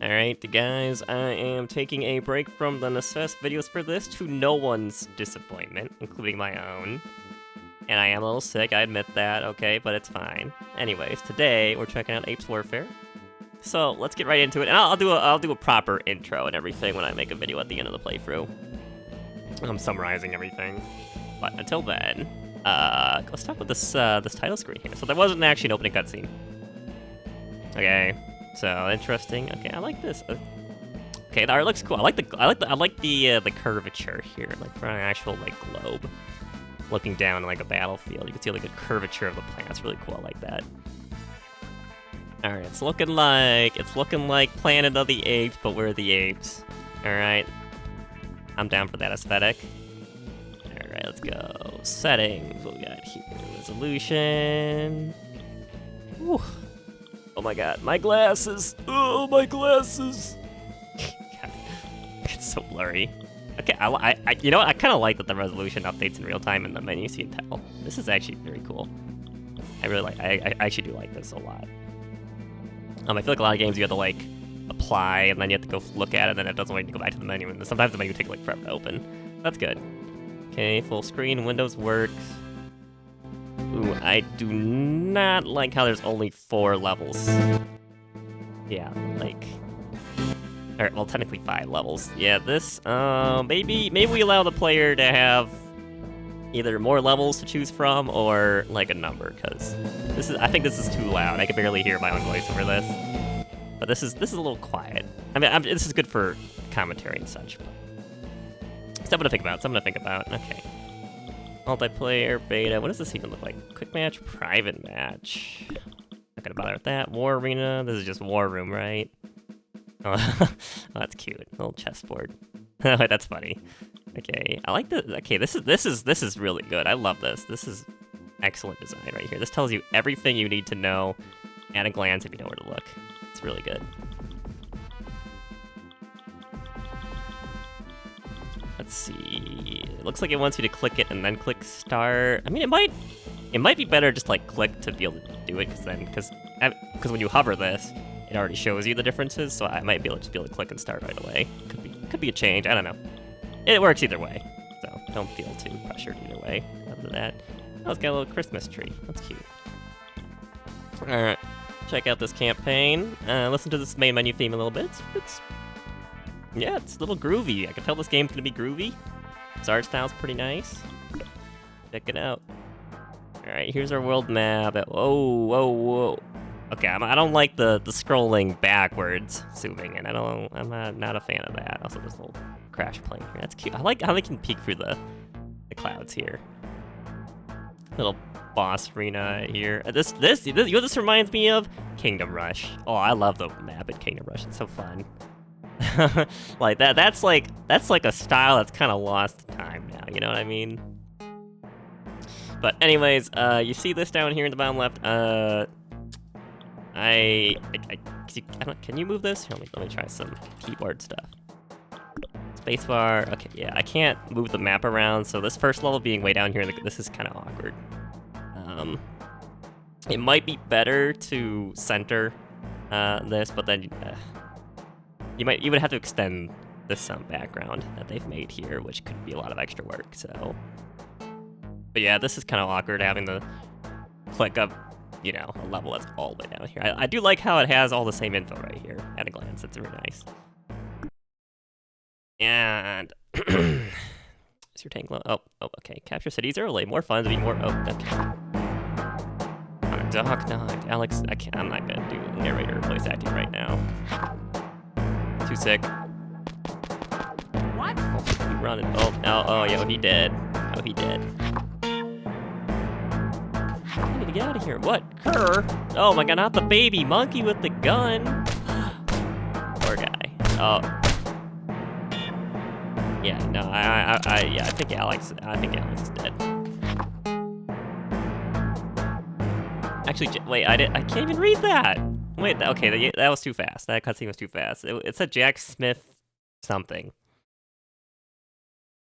Alright, guys, I am taking a break from the Necesse videos for this to no one's disappointment, including my own. And I am a little sick, I admit that, okay, but it's fine. Anyways, today we're checking out Apes Warfare. So let's get right into it, and I'll do a proper intro and everything when I make a video at the end of the playthrough. I'm summarizing everything. But until then, let's talk about this this title screen here. So there wasn't actually an opening cutscene. Okay. So interesting. Okay, I like this. Okay, the art looks cool. I like the curvature here, like for an actual like globe, looking down like a battlefield. You can see like a curvature of the planet. It's really cool. I like that. All right, it's looking like Planet of the Apes, but we're the apes. All right, I'm down for that aesthetic. All right, let's go. Settings. What we got here? Resolution. Whew. Oh my god, my glasses! Oh, my glasses! God, it's so blurry. Okay, you know what? I kind of like that the resolution updates in real time in the menu, so you can tell. This is actually very cool. I really like. I actually do like this a lot. I feel like a lot of games you have to like apply, and then you have to go look at it, and then it doesn't want you to go back to the menu, and sometimes the menu takes like forever to open. That's good. Okay, full screen, Windows works. Ooh, I do not like how there's only 4 levels. Yeah, like... Or, well, technically 5 levels. Yeah, this, maybe we allow the player to have either more levels to choose from, or, like, a number, because I think this is too loud. I can barely hear my own voice over this. But this is a little quiet. I mean, this is good for commentary and such. Something to think about, Okay. Multiplayer, beta, what does this even look like? Quick match, private match. Not gonna bother with that. War arena, this is just war room, right? Oh, that's cute. Little chessboard. That's funny. Okay, I like this. Okay, this is really good. I love this. This is excellent design right here. This tells you everything you need to know at a glance if you know where to look. It's really good. Let's see. It looks like it wants you to click it and then click start. I mean, it might be better just like click to be able to do it, because when you hover this, it already shows you the differences. So I might be able to click and start right away. Could be a change. I don't know. It works either way, so don't feel too pressured either way. Other than that, oh, it's got a little Christmas tree. That's cute. All right, check out this campaign. Listen to this main menu theme a little bit. Yeah, it's a little groovy. I can tell this game's gonna be groovy. Its art style's pretty nice. Check it out. All right, here's our world map. Whoa. Okay, I don't like the scrolling backwards zooming in. I'm not a fan of that. Also, this little crash plane here. That's cute. I like how they can peek through the clouds here. Little boss arena here. This you know what this reminds me of? Kingdom Rush. Oh, I love the map in Kingdom Rush. It's so fun. Like that's like a style that's kind of lost to time now, you know what I mean? But anyways, you see this down here in the bottom left. Can you move this? Here, let me try some keyboard stuff. Spacebar. Okay, yeah, I can't move the map around, so this first level being way down here, this is kind of awkward. It might be better to center this, but then you would have to extend this background that they've made here, which could be a lot of extra work. So, but yeah, this is kind of awkward having to click up, you know, a level that's all the way down here. I do like how it has all the same info right here at a glance. It's really nice. And is your tank low? Oh, okay. Capture cities early. More fun to be more. Oh, okay. Doc, Alex. I'm not gonna do narrator voice acting right now. Too sick. What? Oh, keep running. Oh, yeah, he dead. Oh, he dead. I need to get out of here. What? Her? Oh my god, not the baby monkey with the gun. Poor guy. Oh. Yeah, no, I think Alex is dead. Actually, wait, I can't even read that. Wait, okay, that was too fast. That cutscene was too fast. It said Jack Smith something.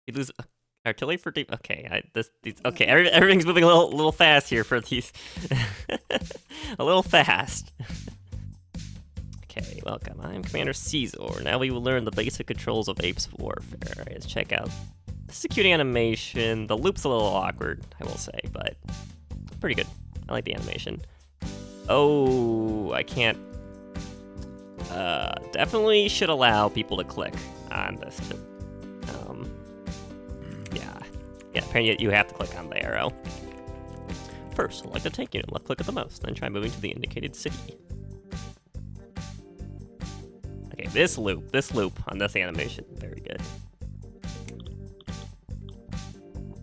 You lose artillery for deep. Okay, okay. Everything's moving a little fast here for these. A little fast. Okay, welcome. I'm Commander Caesar. Now we will learn the basic controls of Apes Warfare. Alright, let's check out. This is a cute animation. The loop's a little awkward, I will say, but pretty good. I like the animation. Oh, I can't. Definitely should allow people to click on this. Yeah, apparently you have to click on the arrow. First, select the tank unit, left click at the mouse, then try moving to the indicated city. Okay, this loop on this animation, very good.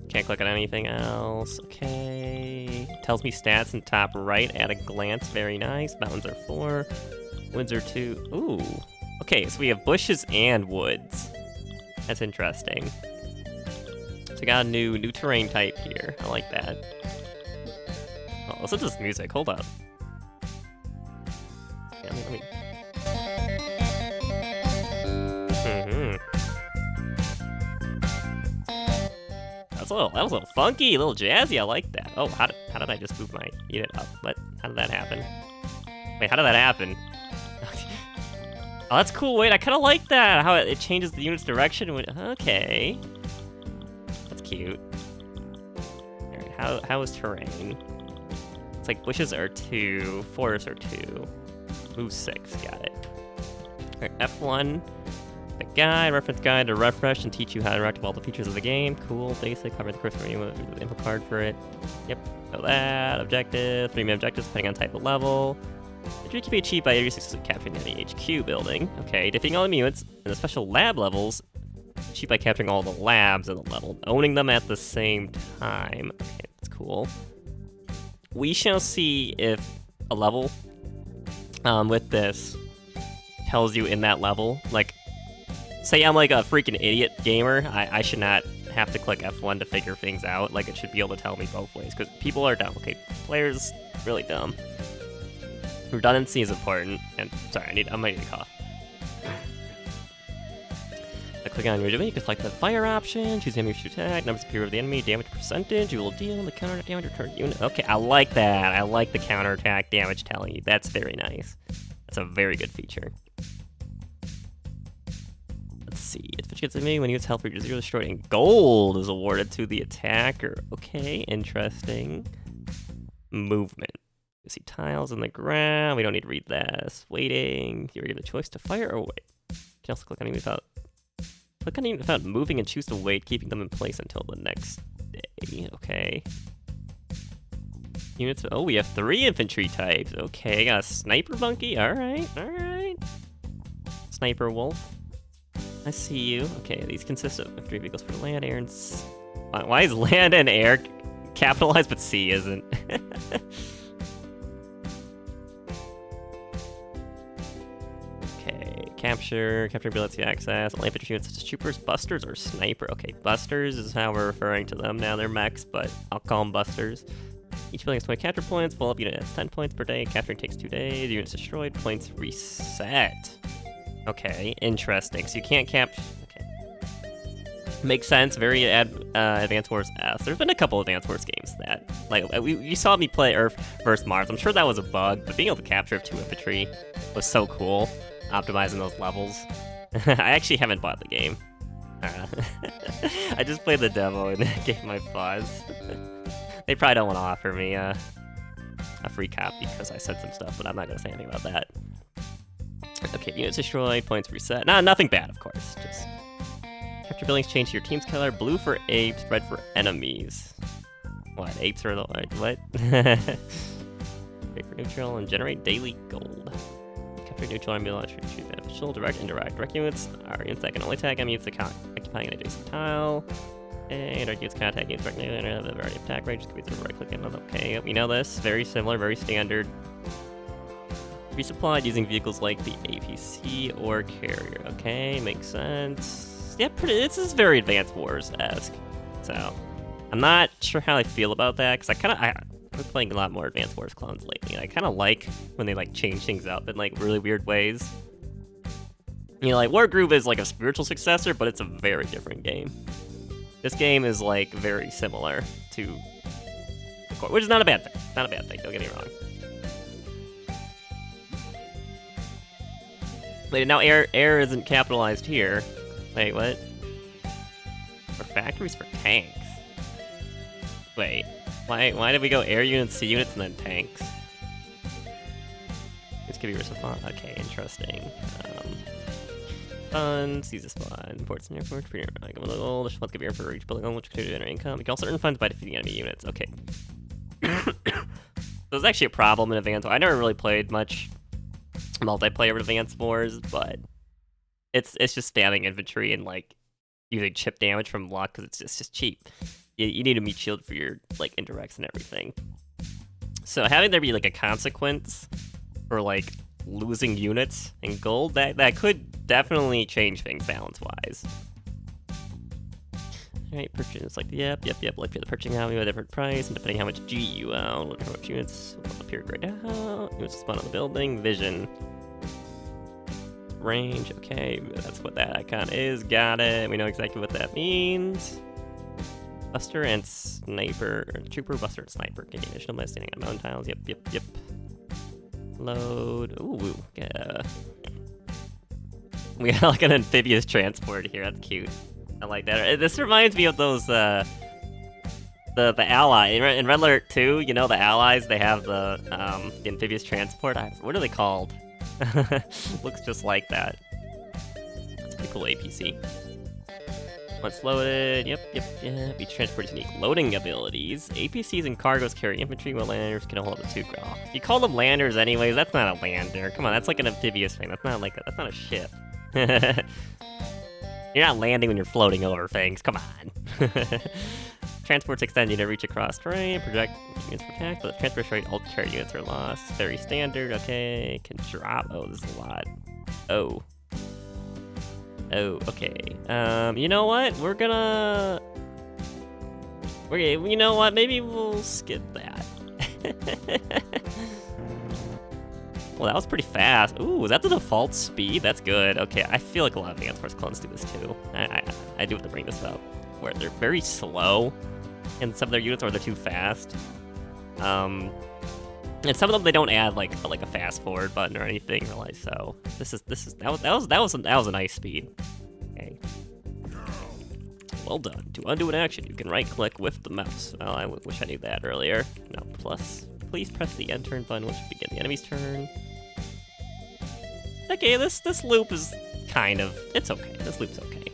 Can't click on anything else. Okay. Tells me stats in top right at a glance. Very nice. Mountains are 4. Woods are 2. Ooh. Okay, so we have bushes and woods. That's interesting. So we got a new terrain type here. I like that. Oh, listen to this music. Hold up. Yeah, let me... That was a little funky, a little jazzy. I like that. Oh, how did I just move my unit up? But how did that happen? Wait, how did that happen? Oh, that's cool. Wait, I kind of like that. How it changes the unit's direction. Okay, that's cute. All right, how is terrain? It's like bushes are 2, forests are 2, move 6. Got it. All right, F1. The guide, reference guide to refresh and teach you how to interact with all the features of the game. Cool, basic, cover the course menu with the info card for it. Yep, know that. Objective, 3 main objectives depending on type of level. The trick can be achieved by every successful capturing the enemy HQ building. Okay, defeating all the mutants and the special lab levels achieved by capturing all the labs in the level, owning them at the same time. Okay, that's cool. We shall see if a level with this tells you in that level, like, say I'm like a freaking idiot gamer, I should not have to click F1 to figure things out. Like, it should be able to tell me both ways, because people are dumb. Okay, players really dumb. Redundancy is important, and sorry, I might need a cough. Click on your domain, you can select the fire option, choose the enemy to attack, numbers appear of the enemy, damage percentage, you will deal the counter damage return unit. Okay, I like that. I like the counter attack damage telling you. That's very nice. That's a very good feature. Let's see. It's which gets enemy when units health reaches 0 destroyed and gold is awarded to the attacker. Okay, interesting. Movement. You see tiles on the ground. We don't need to read this. Waiting. You're given a choice to fire or wait. You can also click on unit without moving and choose to wait, keeping them in place until the next day. Okay. Units. Oh, we have 3 infantry types. Okay, got a sniper monkey. Alright. Sniper wolf. I see you. Okay, these consist of 3 vehicles for land, air, and why is land and air capitalized but sea isn't? Okay, capturing ability access. All infantry units such as troopers, busters, or sniper. Okay, busters is how we're referring to them now. They're mechs, but I'll call them busters. Each building has 20 capture points. Full up unit has 10 points per day. Capturing takes 2 days. Units destroyed. Points reset. Okay, interesting. So you can't capture. Okay, makes sense. Very Advance Wars S. There's been a couple Advance Wars games that, like, you saw me play Earth vs Mars. I'm sure that was a bug, but being able to capture 2 infantry was so cool. Optimizing those levels. I actually haven't bought the game. I just played the demo and gave my pause. They probably don't want to offer me a free copy because I said some stuff, but I'm not going to say anything about that. Okay, units destroyed, points reset. Nothing bad, of course. Just capture buildings, change your team's color. Blue for apes, red for enemies. What? Apes are the what? Wait for neutral and generate daily gold. Capture neutral enemy launch retreat beneficial, direct, indirect. Direct units are units that can only attack enemy units occupying an adjacent tile. Okay, direct units can attack units directly and have a variety of attack range. Just give me right click in on. Okay, we know this. Very similar, very standard. Resupplied using vehicles like the APC or carrier. Okay, makes sense. Yeah, this is very Advanced Wars-esque. So, I'm not sure how I feel about that, because I've been playing a lot more Advanced Wars clones lately. I kind of like when they like change things up in like really weird ways. You know, like Wargroove is like a spiritual successor, but it's a very different game. This game is like very similar to the core, which is not a bad thing. Not a bad thing, don't get me wrong. Wait, now air isn't capitalized here. Wait, what? For factories for tanks. Wait, why did we go air units, sea units, and then tanks? This could be response. Okay, interesting. Funds, use this fund. Ports and airports, for like a little. This fund could be earned for each building on which could generate income. You can also earn funds by defeating enemy units. Okay. So there's actually a problem in Advanced Wars. I never really played much multiplayer with Advanced Wars, but it's just spamming infantry and like using chip damage from luck because it's just cheap. You need a meat shield for your like indirects and everything. So having there be like a consequence for like losing units and gold, that could definitely change things balance-wise. Alright, purchase, like, yep, like the purchasing value at a different price, and depending how much G you own, look how much units will appear grayed out, units spawn on the building, vision, range, okay, that's what that icon is, got it, we know exactly what that means. Buster and Sniper, Trooper, Buster and Sniper, gain additional by standing on mountain tiles, yep. Load. Ooh, yeah. We got like an amphibious transport here. That's cute. I like that. This reminds me of those the ally in Red Alert 2. You know the allies. They have the amphibious transport. What are they called? Looks just like that. That's a pretty cool APC. Once loaded, yep. Each transport has unique loading abilities. APCs and cargos carry infantry, while landers can hold up to 2 ground. You call them landers anyways, that's not a lander. Come on, that's like an amphibious thing. That's not a ship. You're not landing when you're floating over things, come on. Transports extend, you to reach across terrain, project units protect, but transport rate alt carry units are lost. Very standard, okay. Can drop, oh, this is a lot. Oh, okay. You know what? You know what? Maybe we'll skip that. Well, that was pretty fast. Ooh, is that the default speed? That's good. Okay, I feel like a lot of Advanced Wars clones do this too. I do have to bring this up, where they're very slow in some of their units, or they're too fast. And some of them they don't add like a fast forward button or anything really. So that was a nice speed. Okay. Well done. To undo an action, you can right click with the mouse. Well, I wish I knew that earlier. No, plus, please press the end turn button, which will begin the enemy's turn. Okay, this loop is kind of, it's okay. This loop's okay.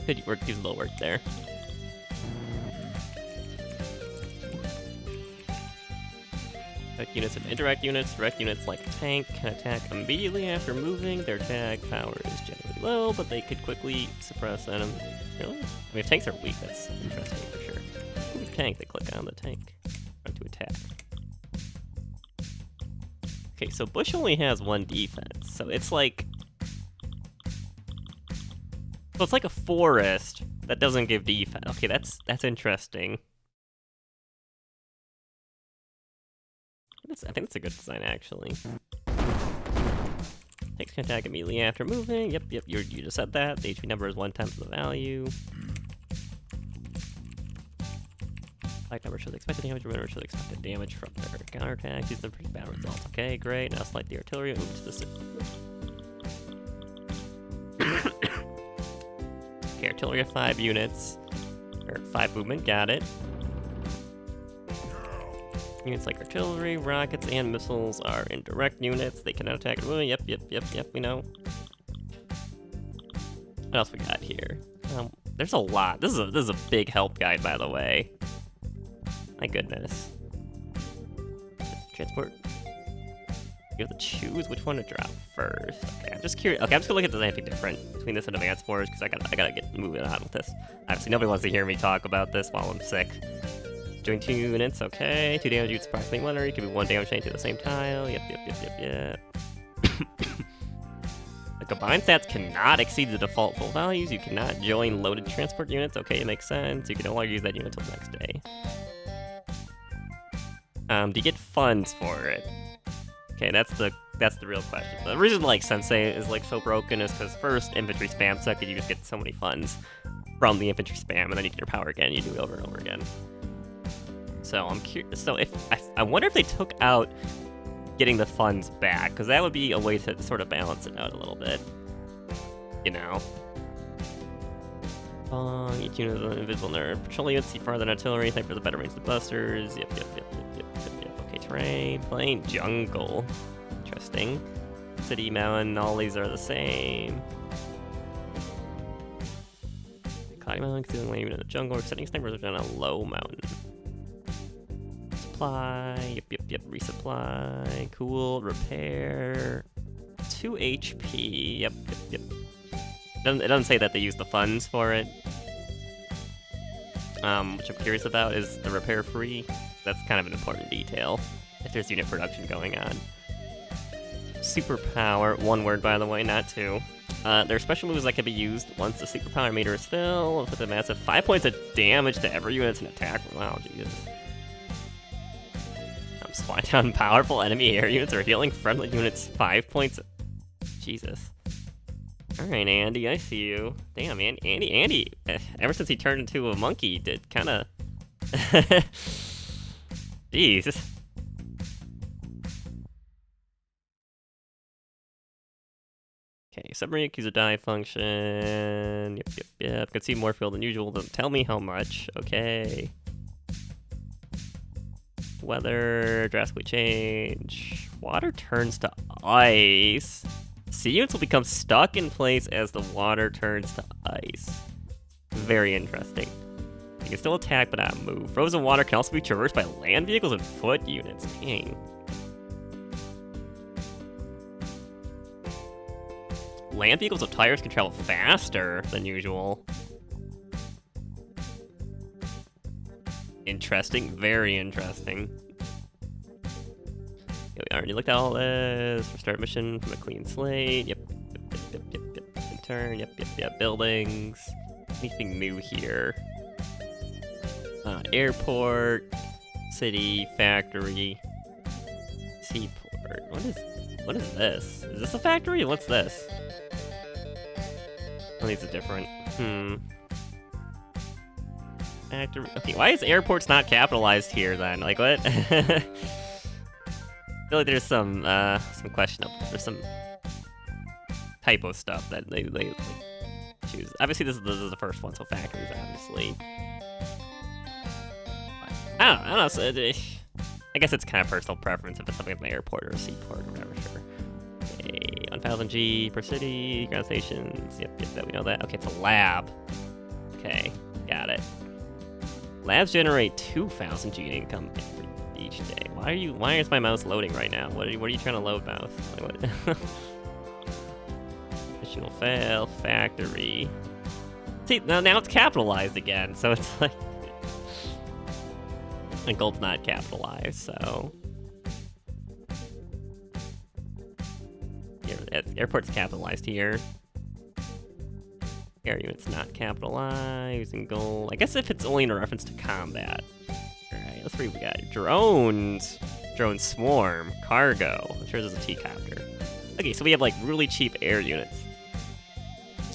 Could work, use a little work there. Direct units and indirect units. Direct units like a tank can attack immediately after moving. Their attack power is generally low, but they could quickly suppress enemies. Really? I mean, if tanks are weak, that's interesting for sure. Ooh, tank, they click on the tank. Trying to attack. Okay, so Bush only has 1 defense, so it's like... So it's like a forest that doesn't give defense. Okay, that's interesting. I think it's a good design, actually. Tanks can attack immediately after moving. Yep, you just said that. The HP number is 1/10 of the value. Like number shows expected damage, remember shows expected damage from their counterattacks. These are pretty bad results. Okay, great. Now select the artillery. Oops, this is... Okay, artillery of 5 units. Or 5 movement, got it. Units like artillery, rockets, and missiles are indirect units. They cannot attack. Oh, yep, we know. What else we got here? There's a lot. This is a big help guide, by the way. My goodness. Transport. You have to choose which one to drop first. Okay, I'm just curious. Okay, I'm just gonna look if there's anything different between this and Advanced Wars, because I gotta get moving on with this. Obviously, nobody wants to hear me talk about this while I'm sick. Doing 2 units, okay. 2 damage units approximately 1, or you can be 1 damage chain to the same tile. Yep. The combined stats cannot exceed the default full values. You cannot join loaded transport units. Okay, it makes sense. You can no longer use that unit until the next day. Do you get funds for it? Okay, that's the real question. The reason like Sensei is like so broken is because first infantry spam suck and you just get so many funds from the infantry spam, and then you get your power again. You do it over and over again. So I'm curious. So I wonder if they took out getting the funds back, because that would be a way to sort of balance it out a little bit. You know? Each unit is an invisible nerve. Patrol units see farther than artillery, think for the better range of the busters. Yep. Okay, terrain, plain, jungle. Interesting. City, mountain, all these are the same. Cloudy mountain, concealing lane in the jungle, setting snipers on a low mountain. Supply, yep, resupply, cool, repair, 2 HP, yep. It doesn't say that they use the funds for it. Which I'm curious about, is the repair free? That's kind of an important detail, if there's unit production going on. Superpower, 1 word by the way, not 2. There are special moves that can be used once the superpower meter is filled, with a massive 5 points of damage to every unit's an attack. Wow, Jesus. Swat down powerful enemy air units or healing friendly units 5 points. Jesus. Alright, Andy, I see you. Damn, man, Andy, ever since he turned into a monkey, did kind of... Jeez. Okay, submarine accuser die function. Yep. Can see more field than usual. Doesn't tell me how much. Okay. Weather drastically change. Water turns to ice. Sea units will become stuck in place as the water turns to ice. Very interesting. You can still attack but not move. Frozen water can also be traversed by land vehicles and foot units. Dang. Land vehicles with tires can travel faster than usual. Interesting, very interesting. Okay, we already looked at all this. Restart mission from a clean slate. Yep. Turn. Yep. Buildings. Anything new here? Airport, city, factory, seaport. What is this? Is this a factory? What's this? I think it's different. Factory. Okay, why is airports not capitalized here then? Like what? I feel like there's some questionable. There's some typo stuff that they choose. Obviously, this is the first one, so factories obviously. I don't know. So I guess it's kind of personal preference if it's something like an airport or a seaport or whatever. Sure. Okay, 1,000 G per city, ground stations. Yep, that we know that. Okay, it's a lab. Okay, got it. Labs generate 2,000 G income each day. Why is my mouse loading right now? What are you trying to load, mouse? Like, what? Additional fail, factory. See, now it's capitalized again, so it's like... And gold's not capitalized, so... Here, airport's capitalized here. Air unit's not capitalized, and gold. I guess if it's only in reference to combat. Alright, let's read what we got. Drones. Drone swarm. Cargo. I'm sure there's a T-copter. Okay, so we have like really cheap air units.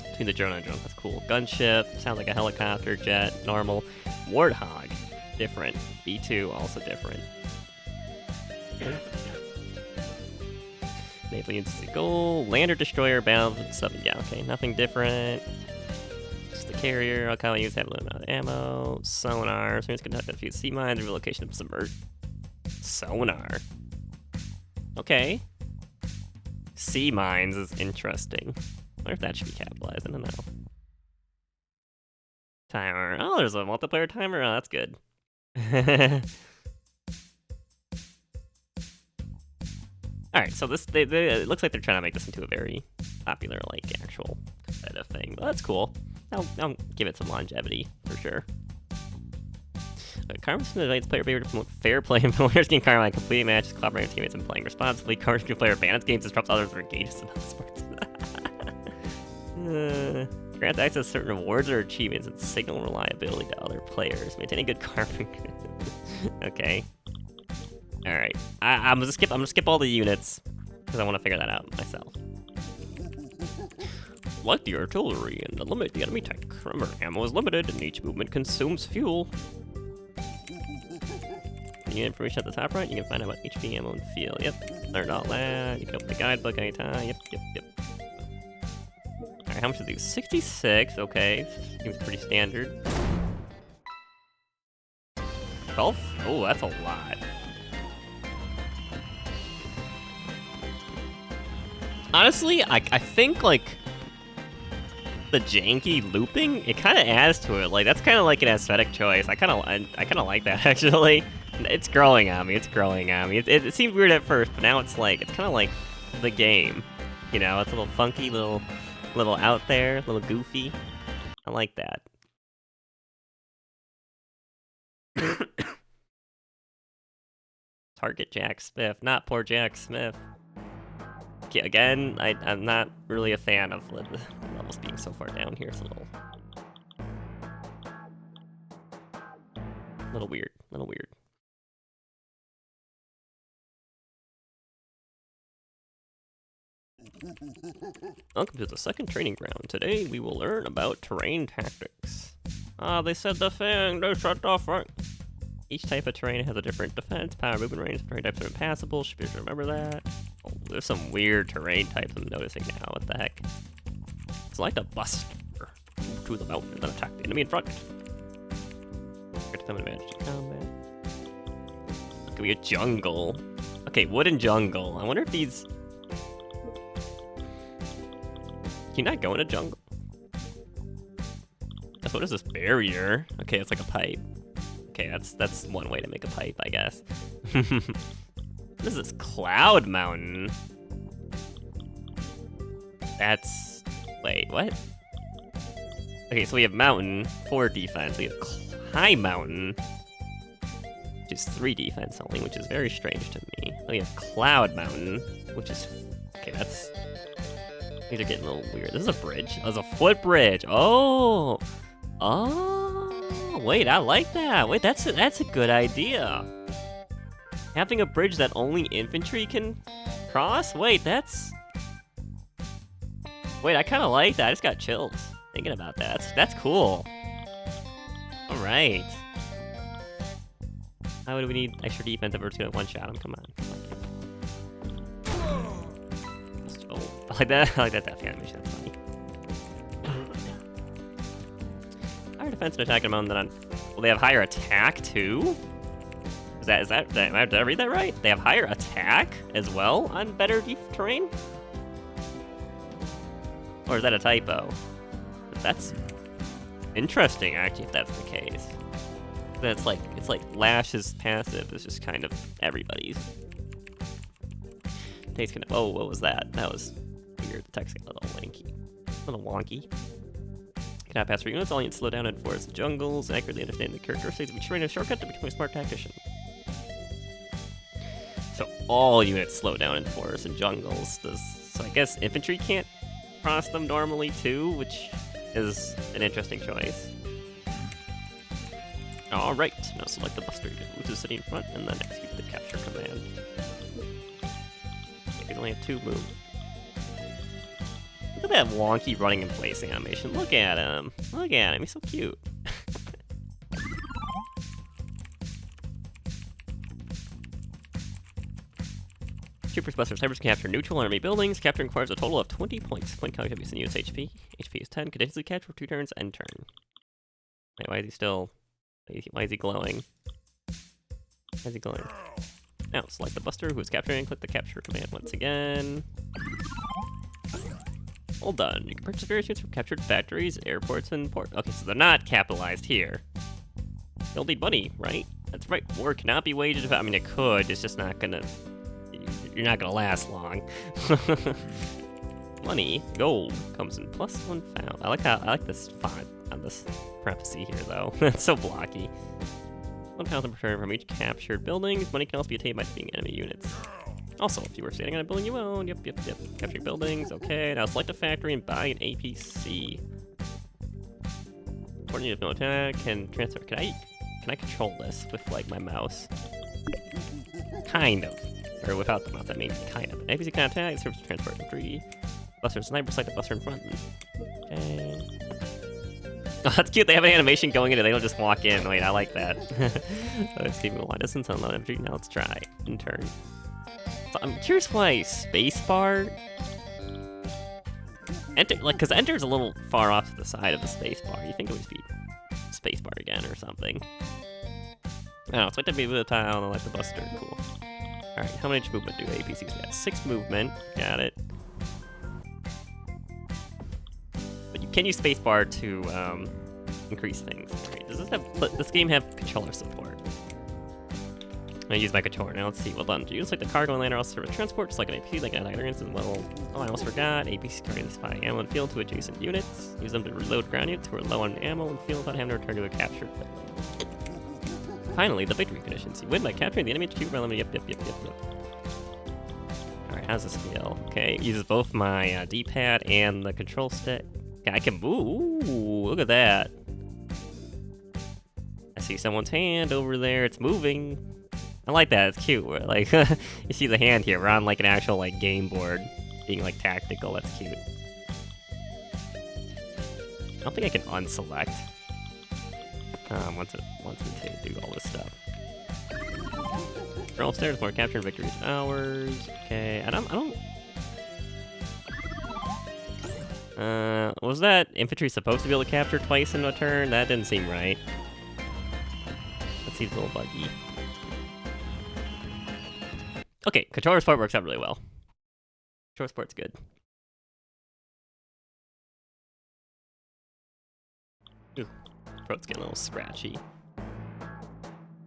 Between the drone and drone, that's cool. Gunship. Sounds like a helicopter, jet, normal. Warthog. Different. B2, also different. Naval units to goal. Lander, destroyer, bound, something. Yeah, okay, nothing different. Just the carrier. Alkali units have a limited amount of ammo. Sonar. So units can conduct a few sea mines. Relocation of submerged. Sonar. Okay. Sea mines is interesting. I wonder if that should be capitalized. I don't know. Timer. Oh, there's a multiplayer timer. Oh, that's good. Alright, so this it looks like they're trying to make this into a very popular, like, actual competitive thing. But that's cool. I'll give it some longevity, for sure. Karma invites player behavior to promote fair play and players gain karma by completing matches, collaborating with teammates, and playing responsibly. Karma to player bandits games disrupts others or engages in other sports. Grant access to certain rewards or achievements and signal reliability to other players. Maintaining good karma. Okay. Alright. I'm gonna skip all the units because I want to figure that out myself. Like the artillery and eliminate the enemy tank. Remember, ammo is limited and each movement consumes fuel. The information at the top right, you can find out about HP, ammo, and fuel. Yep. Learned all that. You can open the guidebook anytime. Yep. Alright, how much are these? 66, okay. Seems pretty standard. 12? Oh, that's a lot. Honestly, I think, like, the janky looping, it kind of adds to it. Like, that's kind of like an aesthetic choice. I kind of like that, actually. It's growing on me. It seemed weird at first, but now it's kind of like the game. You know, it's a little funky, little out there, a little goofy. I like that. Target Jack Smith, not poor Jack Smith. Okay, again, I'm not really a fan of the levels being so far down here. It's a little weird, Welcome to the second training ground. Today we will learn about terrain tactics. They said the thing, they shut off right. Each type of terrain has a different defense, power, movement range. Terrain types are impassable. Should be able to remember that. Oh, there's some weird terrain types I'm noticing now. What the heck? Select a buster to the mountain and then attack the enemy in front. Get some advantage in combat. Could be a jungle. Okay, wooden jungle. I wonder if these. Can you not go in a jungle? What is this barrier? Okay, it's like a pipe. Okay, that's one way to make a pipe, I guess. What is this? Cloud Mountain? That's... Wait, what? Okay, so we have Mountain, 4 defense. We have High Mountain, which is 3 defense only, which is very strange to me. We have Cloud Mountain, which is... Okay, that's... These are getting a little weird. This is a bridge. Oh, it's a footbridge. Oh! Oh, wait, I like that. Wait, that's a good idea. Having a bridge that only infantry can cross? Wait, that's... Wait, I kind of like that. I just got chills thinking about that. That's cool. All right. How would we need extra defense if we're just gonna one-shot him? Come on. Oh, I like that. I like that death animation. That's funny. Higher defense and attack amount than on. Well, they have higher attack too. Is that? Did I read that right? They have higher attack as well on better terrain. Or is that a typo? That's interesting, actually. If that's the case, then it's like Lash's passive is just kind of everybody's. Takes kind of. Oh, what was that? That was weird. The text got a little wonky. Cannot pass for units, all units slow down in forests and jungles, accurately understand the characteristics of each terrain, a shortcut to becoming a smart tactician. So all units slow down in forests and jungles. So I guess infantry can't cross them normally too, which is an interesting choice. Alright, now select the buster to the city in front and then execute the capture command. You can only have 2 moves. Look at that wonky running and placing animation. Look at him. Look at him. He's so cute. Troopers, busters, snipers can capture neutral enemy buildings. Capturing requires a total of 20 points. Point calculation based on units HP. HP is 10. Continuously capture for 2 turns. End turn. Wait, why is he still... Why is he glowing? Why is he glowing? Now, select the buster who is capturing. Click the capture command once again. All done. You can purchase various units from captured factories, airports, and ports. Okay, so they're not capitalized here. They'll need money, right? That's right. War cannot be waged. I mean, it could. It's just not gonna... You're not gonna last long. Money, gold, comes in +1 found. I like this font on this parenthesis here, though. It's so blocky. 1,000 per turn from each captured buildings. Money can also be attained by defeating enemy units. Also, if you were standing on a building you own, yep. Capturing buildings, okay. Now select a factory and buy an APC. Important unit of no attack can transfer. Can I control this with like my mouse? Kind of. Or without the mouse, I mean kind of. APC can attack, it serves to transport infantry. Buster and sniper, select the buster in front. Okay. Oh, that's cute. They have an animation going in it. They don't just walk in. Wait, I like that. Let's see if we want distance, unload infantry. Now let's try. In turn. So I'm curious why spacebar. Enter, like, because enter is a little far off to the side of the spacebar. You think it would be spacebar again or something? I don't know. It's like to be with a tile and like the buster. Cool. All right. How much movement do APCs get? 6 movement. Got it. But you can use spacebar to increase things. Right. Does this game have controller support? I'm gonna use my controller now. Let's see. Well done. Units like the cargo and lander also serve as transport, just like an AP, like other instances. Well, oh, I almost forgot. APCs carry this supply ammo and fuel to adjacent units. Use them to reload ground units who are low on ammo and fuel without having to return to a captured payload. Finally, the victory conditions. You win by capturing the enemy to keep element. Yep. Alright, how's this feel? Okay, it uses both my D-pad and the control stick. Okay, I can move. Ooh, look at that. I see someone's hand over there. It's moving. I like that. It's cute. We're like, you see the hand here. We're on like an actual like game board, being like tactical. That's cute. I don't think I can unselect. Wants me to do all this stuff. Roll upstairs, more capture and victory is ours. Okay, I don't. Was that infantry supposed to be able to capture twice in a turn? That didn't seem right. That seems a little buggy. Okay, controller support works out really well. Controller support's good. Ooh, throat's getting a little scratchy.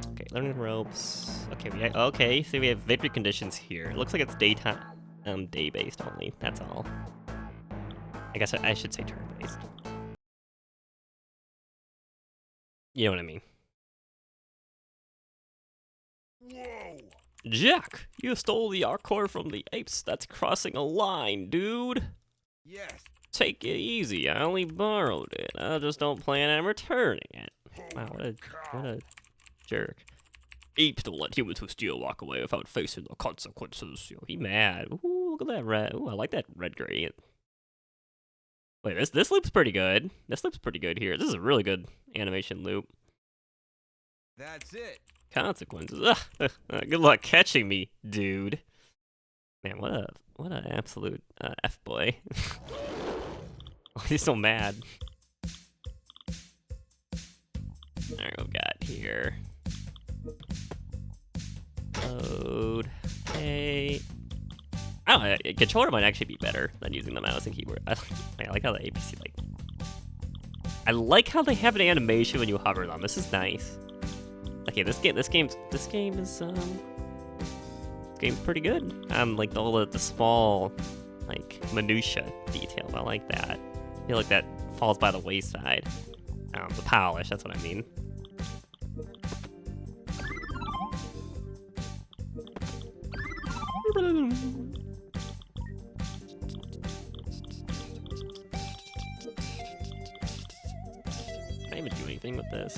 Okay, learning ropes. Okay, so we have victory conditions here. It looks like it's daytime, day-based only. That's all. I guess I should say turn-based. You know what I mean. Whoa! Jack, you stole the Arcor from the apes. That's crossing a line, dude. Yes. Take it easy. I only borrowed it. I just don't plan on returning it. Wow, what a jerk. Apes don't let humans who steal walk away without facing the consequences. Yo, he mad. Ooh, look at that red. Ooh, I like that red gradient. Wait, this loop's pretty good. This loop's pretty good here. This is a really good animation loop. That's it. Consequences. Ugh. Good luck catching me, dude. Man, what a absolute F boy. He's so mad. Alright, what we got here? Load. Okay. I don't know, controller might actually be better than using the mouse and keyboard. I like how the APC I like how they have an animation when you hover them. This is nice. Okay, this game is pretty good. Like all the small, like minutia details. I like that. I feel like that falls by the wayside. The polish. That's what I mean. Can I even do anything with this?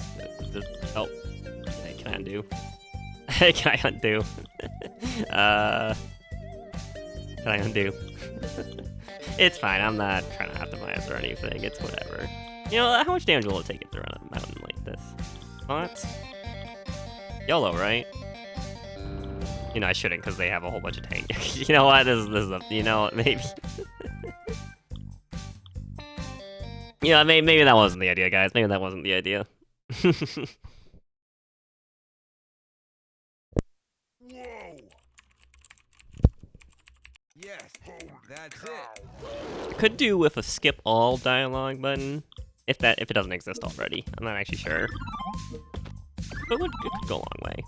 Oh. Can I undo? Can I undo? Can I undo? It's fine. I'm not trying to optimize or anything. It's whatever. You know, how much damage will it take if they're on a mountain like this? What? YOLO, right? You know, I shouldn't because they have a whole bunch of tank. You know what? This is a, you know what? Maybe. You know, maybe that wasn't the idea, guys. Maybe that wasn't the idea. Whoa! Yes, that's it. Could do with a skip all dialogue button, if it doesn't exist already. I'm not actually sure, but it could go a long way.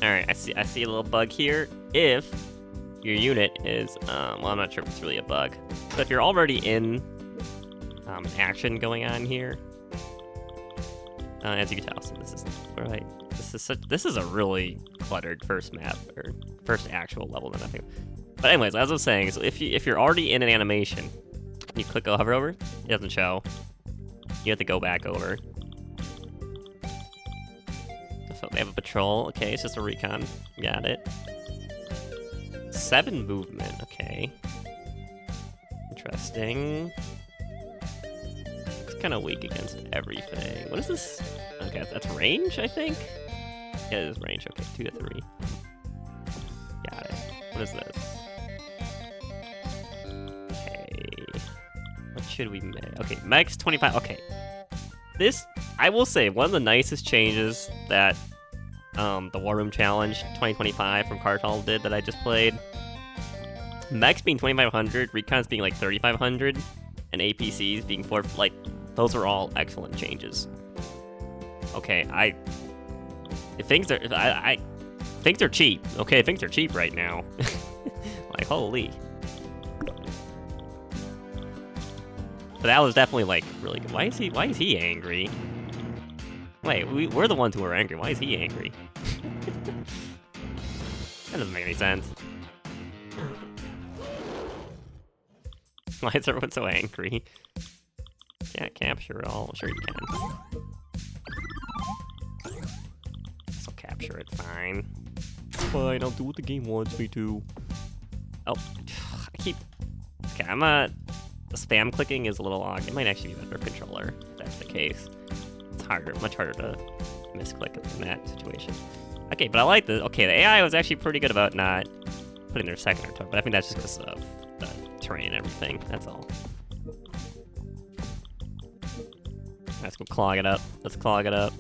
All right, I see a little bug here. If your unit is, well, I'm not sure if it's really a bug, but if you're already in action going on here, as you can tell, so this is right. This is a really cluttered first map or first actual level than nothing. But anyways, as I was saying, so if you're already in an animation, you click hover over, it doesn't show. You have to go back over. So they have a patrol. Okay, it's just a recon. Got it. 7 movement. Okay. Interesting. kind of weak against everything. What is this? Okay, that's range, I think? Yeah, it is range. Okay, 2 to 3. Got it. What is this? Okay. What should we make? Okay, max 25. Okay. This, I will say, one of the nicest changes that the War Room Challenge 2025 from Cartel did that I just played. Mechs being 2,500, recons being like 3,500, and APCs being 4, like, those are all excellent changes. Okay, things are cheap. Okay, things are cheap right now. Like, holy. But that was definitely, like, really good. Why is he angry? Wait, we're the ones who are angry. Why is he angry? That doesn't make any sense. Why is everyone so angry? Can't capture it all. Sure you can. I'll capture it, fine. Fine, I'll do what the game wants me to. Oh, I keep... Okay, the spam clicking is a little odd. It might actually be better controller, if that's the case. It's harder, much harder to misclick in that situation. Okay, but I like the... Okay, the AI was actually pretty good about not putting their second or third, but I think that's just because of the terrain and everything, that's all. Let's go clog it up. Let's clog it up.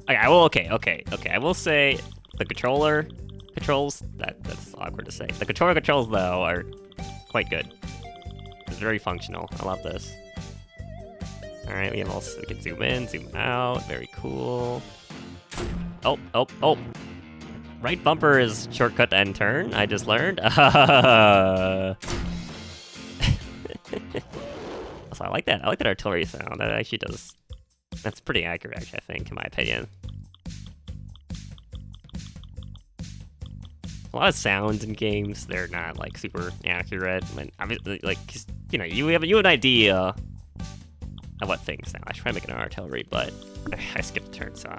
Okay, I will say the controller controls, that's awkward to say. The controller controls, though, are quite good. It's very functional. I love this. Alright, we can zoom in, zoom out. Very cool. Oh. Right bumper is shortcut to end turn, I just learned. So I like that. I like that artillery sound. That actually does... That's pretty accurate, actually, I think, in my opinion. A lot of sounds in games, they're not, like, super accurate. I mean, obviously, like, you know, you have an idea of what things sound. I should try to make an artillery, but I skipped a turn, so...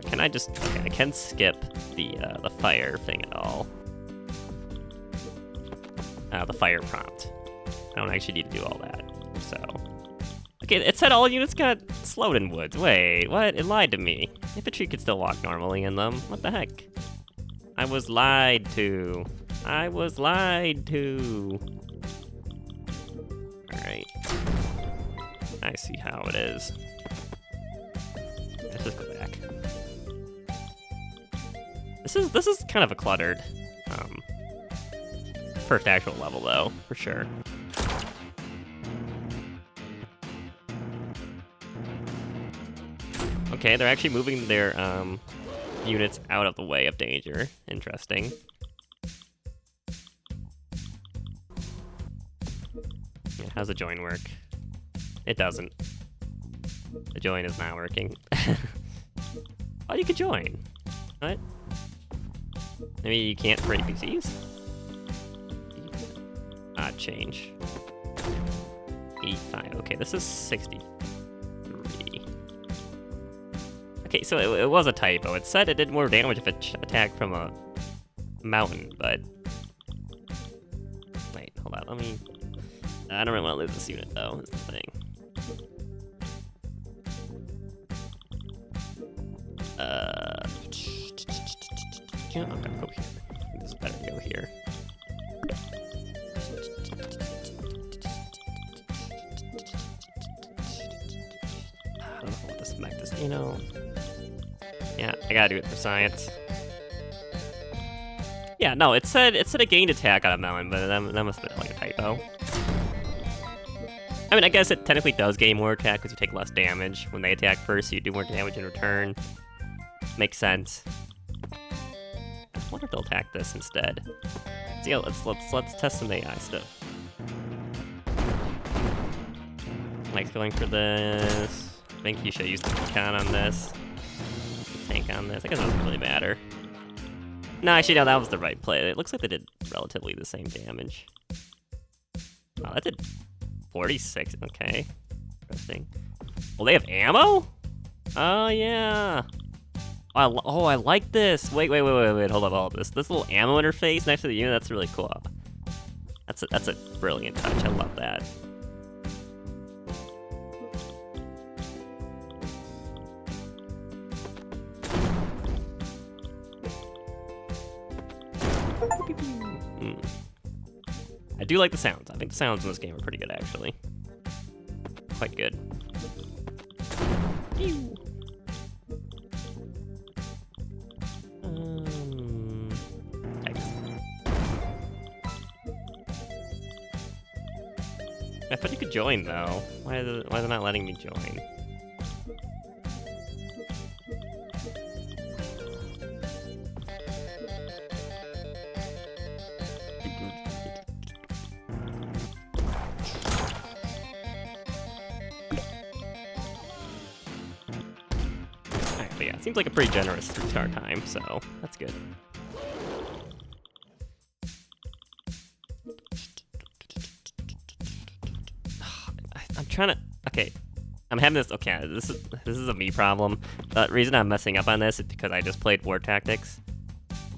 Can I just... Okay, I can skip the fire thing at all. The fire prompt. I don't actually need to do all that, so... Okay, it said all units got slowed in woods. Wait, what? It lied to me. Infantry could still walk normally in them. What the heck? I was lied to. I was lied to. Alright. I see how it is. Let's just go back. This is kind of a cluttered first actual level though, for sure. Okay, they're actually moving their units out of the way of danger. Interesting. Yeah, how's the join work? It doesn't. The join is not working. Oh, you could join. What? Maybe you can't for APCs? Change. 85. Okay, this is 63. Okay, so it was a typo. It said it did more damage if it attacked from a mountain, but... Wait, hold on, let me... I don't really want to lose this unit, though, is the thing. I'm gonna go here. This is better to go here. I don't know what this mech is, you know. Yeah, I gotta do it for science. Yeah, no, it said a gained attack on a mountain, but that must have been like a typo. I mean, I guess it technically does gain more attack because you take less damage. When they attack first, you do more damage in return. Makes sense. I wonder if they'll attack this instead. So yeah, let's test some AI stuff. Mike's going for this. I think you should use the recon on this. Tank on this. I guess it doesn't really matter. No, actually, no, that was the right play. It looks like they did relatively the same damage. Wow, that did 46. Okay. Interesting. Well, they have ammo? Oh, yeah. Oh, I like this. Wait. Hold up. This little ammo interface next to the unit, that's really cool. That's a brilliant touch. I love that. do like the sounds. I think the sounds in this game are pretty good, actually. Quite good. Ew. Text. I thought you could join, though. Why is it not letting me join? But yeah, it seems like a pretty generous restart time, so that's good. I'm trying to. Okay, I'm having this. Okay, this is a me problem. The reason I'm messing up on this is because I just played War Tactics,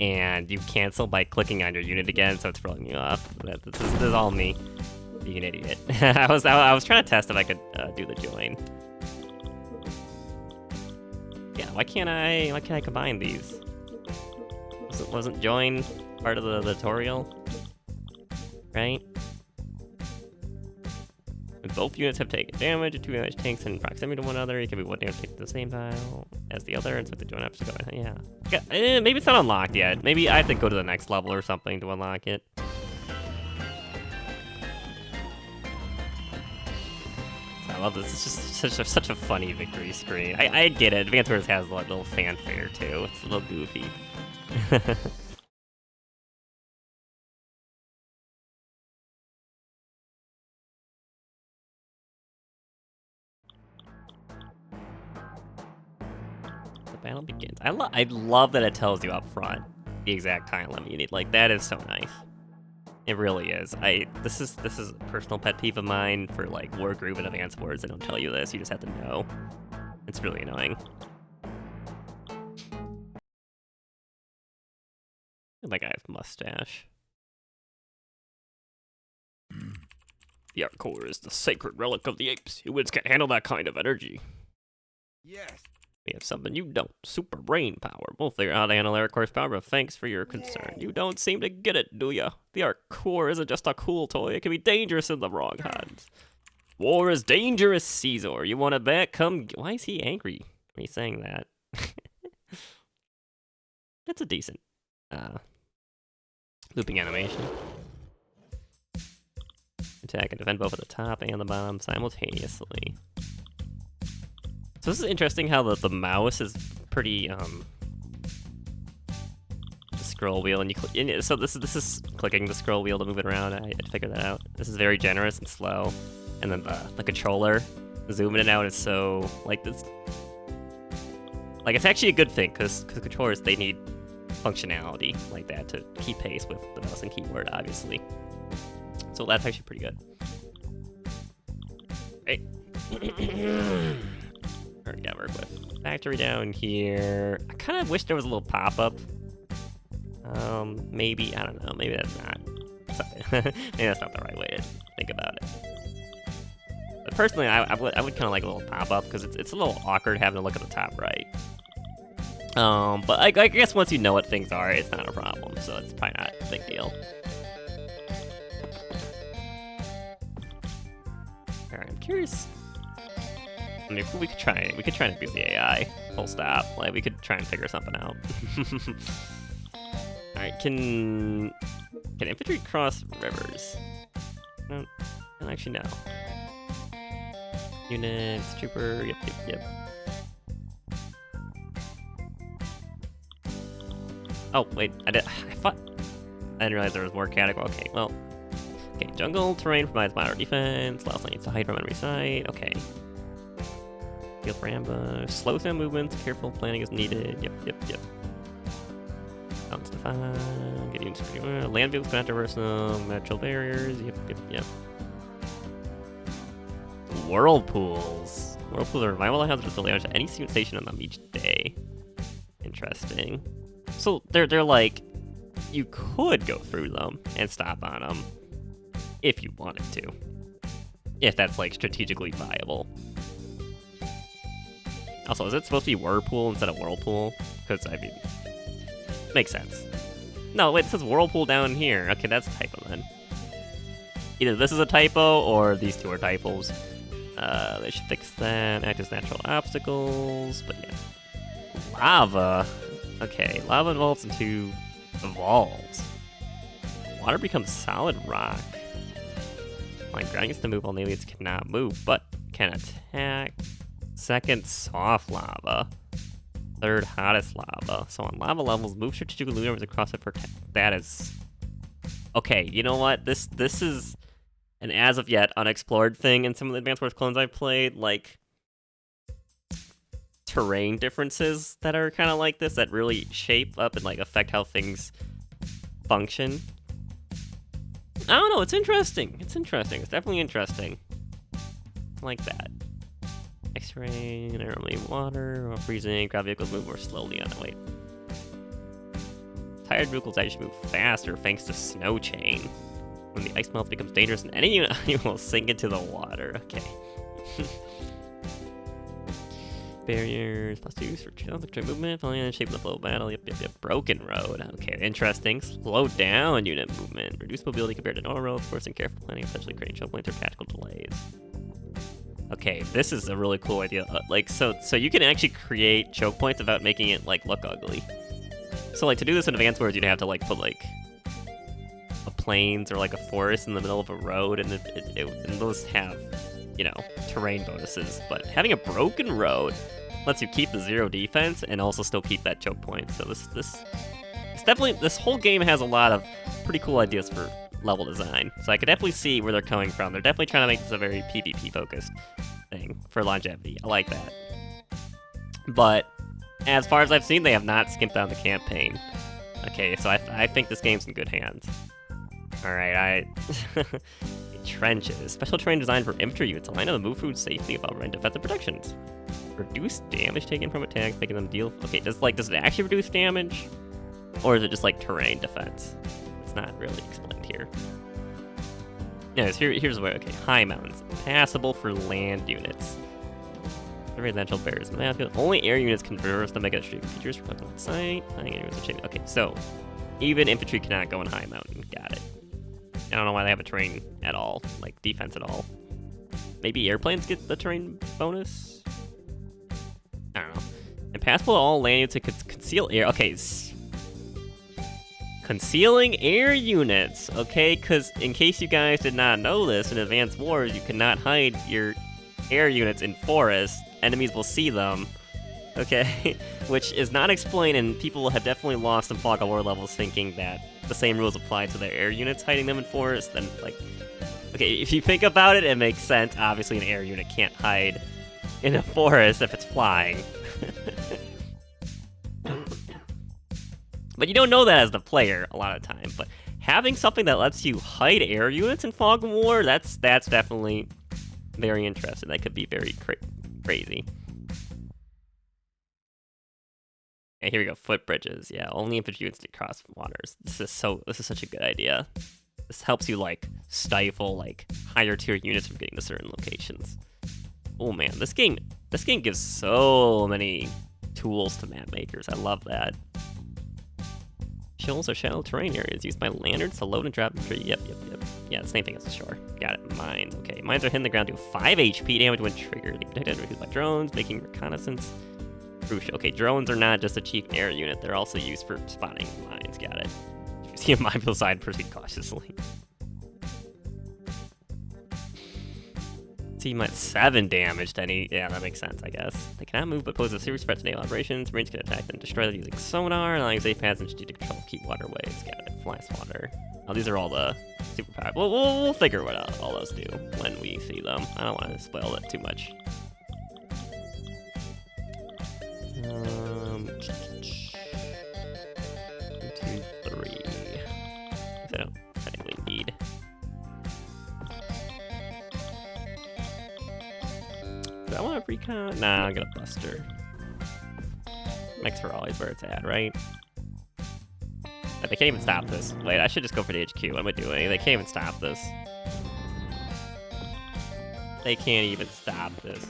and you cancel by clicking on your unit again, so it's throwing you off. This is all me being an idiot. I was trying to test if I could do the join. Yeah, why can't I combine these? Wasn't join part of the tutorial? Right? If both units have taken damage, two damage tanks in proximity to one another, you can be one damage tank at the same time as the other, and so the join up to go. Yeah. Maybe it's not unlocked yet. Maybe I have to go to the next level or something to unlock it. I love this. It's just such a funny victory screen. I get it. Advance Wars has a little fanfare too. It's a little goofy. The battle begins. I love that it tells you up front the exact time limit you need. Like, that is so nice. It really is. This is a personal pet peeve of mine for like war group and advanced wars. They don't tell you this. You just have to know. It's really annoying. That guy's mustache. The Arc Core is the sacred relic of the apes. Humans can't handle that kind of energy. Yes. We have something you don't. Super brain power. We'll figure out how to handle Arc Core's power, but thanks for your concern. You don't seem to get it, do ya? The Arc Core isn't just a cool toy. It can be dangerous in the wrong hands. War is dangerous, Caesar. You want to bet? Come. Why is he angry when he's saying that? That's a decent looping animation. Attack and defend both at the top and the bottom simultaneously. So this is interesting how the mouse is pretty the scroll wheel, and you click. So this is clicking the scroll wheel to move it around. I had to figure that out. This is very generous and slow, and then the controller zooming it out is so like this. Like, it's actually a good thing because controllers, they need functionality like that to keep pace with the mouse and keyboard, obviously. So that's actually pretty good. Right. Already got to work with. Factory down here. I kind of wish there was a little pop-up. Maybe, I don't know, maybe that's not. Maybe that's not the right way to think about it. But personally, I would kind of like a little pop-up because it's a little awkward having to look at the top right. But I guess once you know what things are, it's not a problem, so it's probably not a big deal. Alright, I'm curious. I mean, we could try and abuse the AI. Full stop. Like, we could try and figure something out. Alright, can infantry cross rivers? No, actually no. Units, trooper, yep. Oh, wait, I didn't realize there was more category. Okay, well. Okay, jungle terrain provides moderate defense. Allows enemies to hide from enemy sight. Okay. Field for ambush. Slows down movements. Careful planning is needed. Yep. Balance defined. Get units pretty well. Land vehicles cannot traverse them. Natural barriers. Yep. Whirlpools. Whirlpools are revival hazards to damage to any student station on them each day. Interesting. So they're like, you could go through them and stop on them if you wanted to. If that's like strategically viable. Also, is it supposed to be Whirlpool instead of Whirlpool? Because, I mean, makes sense. No, wait, it says Whirlpool down here. Okay, that's a typo then. either this is a typo or these two are typos. They should fix that. Act as natural obstacles, but yeah. Lava. Okay, lava evolves. Water becomes solid rock. Like ground gets to move, while aliens cannot move, but can attack. Second, soft lava. Third, hottest lava. So on lava levels, move strategically maneuvers across it for that is... Okay, you know what? This is an as of yet unexplored thing in some of the Advance Wars clones I've played, like terrain differences that are kind of like this that really shape up and like affect how things function. I don't know, it's interesting. It's definitely interesting. I like that. X-ray, normally water, while freezing, ground vehicles move more slowly on the way. Tired vehicles actually move faster thanks to snow chain. When the ice melts, it becomes dangerous, and any unit will sink into the water. Okay. Barriers, +2 for train movement, following in shape of the flow of battle. Yep. Broken road. Okay, interesting. Slow down unit movement. Reduce mobility compared to normal roads, forcing careful planning, especially creating choke points or tactical delays. Okay, this is a really cool idea. So you can actually create choke points without making it like look ugly. So like to do this in Advance Wars, you'd have to like put like a plains or like a forest in the middle of a road, and and those have, you know, terrain bonuses. But having a broken road lets you keep the 0 defense and also still keep that choke point. So this whole game has a lot of pretty cool ideas for level design. So I could definitely see where they're coming from. They're definitely trying to make this a very PvP focused thing for longevity. I like that. But as far as I've seen, they have not skimped on the campaign. Okay, so I think this game's in good hands. Alright, trenches. Special terrain designed for infantry units. Align to the move food safely above range defensive protections. Reduce damage taken from attacks, making them deal... Okay, does it actually reduce damage? Or is it just like terrain defense? It's not really explained here. Anyways, here's the way. Okay, high mountains. Passable for land units. Residential barriers. Only air units can traverse the mega street. Features reflected on sight. Okay, so even infantry cannot go in high mountain. Got it. I don't know why they have a terrain at all, like defense at all. Maybe airplanes get the terrain bonus? I don't know. And passable to all land units, it could conceal air. Okay, concealing air units. Okay, because in case you guys did not know this, in Advance Wars, you cannot hide your air units in forests. Enemies will see them. Okay, which is not explained, and people have definitely lost some Fog of War levels thinking that the same rules apply to their air units hiding them in forests. Then, like, okay, if you think about it, it makes sense. Obviously, an air unit can't hide in a forest if it's flying. But you don't know that as the player a lot of the time. But having something that lets you hide air units in Fog of War, that's definitely very interesting. That could be very crazy. Okay, here we go. Footbridges. Yeah, only infantry units to cross waters. This is such a good idea. This helps you like stifle like higher tier units from getting to certain locations. Oh man, this game gives so many tools to map makers. I love that. Shoals are shallow terrain areas used by lanterns to load and drop infantry. Yep. Yeah, the same thing as the shore. Got it. Mines. Okay, mines are hitting the ground, do 5 HP damage when triggered. They can detect by drones, making reconnaissance crucial. Okay, drones are not just a cheap air unit. They're also used for spotting mines. Got it. If you see a mine side, proceed cautiously. Team at 7 damage to any... Yeah, that makes sense, I guess. They cannot move but pose a serious threat to naval operations. Marines can attack and destroy them using sonar, allowing safe paths and strategic control to keep waterways. Got it. Fly water. Oh, these are all the superpower. We'll figure what all those do when we see them. I don't want to spoil it too much. 1, 2, 3. I don't technically need... Do I want a recon? Nah, I'm gonna buster. Mix for always where it's at, right? They can't even stop this. Wait, I should just go for the HQ. What am I doing? They can't even stop this. They can't even stop this.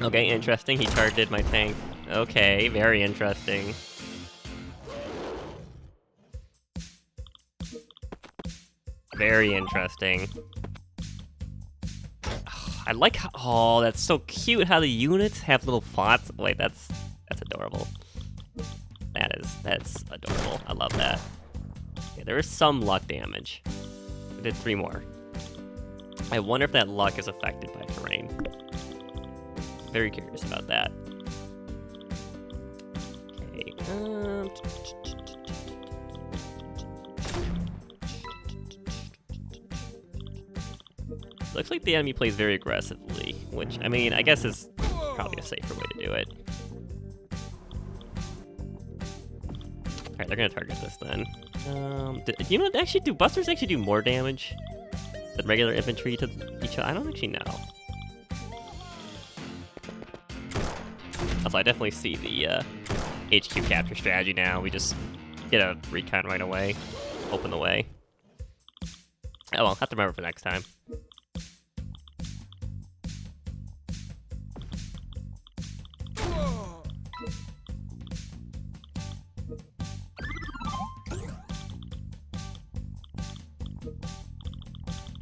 Okay, interesting. He targeted my tank. Okay, very interesting. Very interesting. I like how, oh, that's so cute how the units have little fonts. Wait, that's adorable. That's adorable. I love that. Yeah, there is some luck damage. I did 3 more. I wonder if that luck is affected by terrain. Very curious about that. Okay. Looks like the enemy plays very aggressively, which, I mean, I guess is probably a safer way to do it. Alright, they're gonna target this then. You know, do busters actually do more damage than regular infantry to each other? I don't actually know. Also, I definitely see the HQ capture strategy now. We just get a recon right away, open the way. Oh well, have to remember for next time.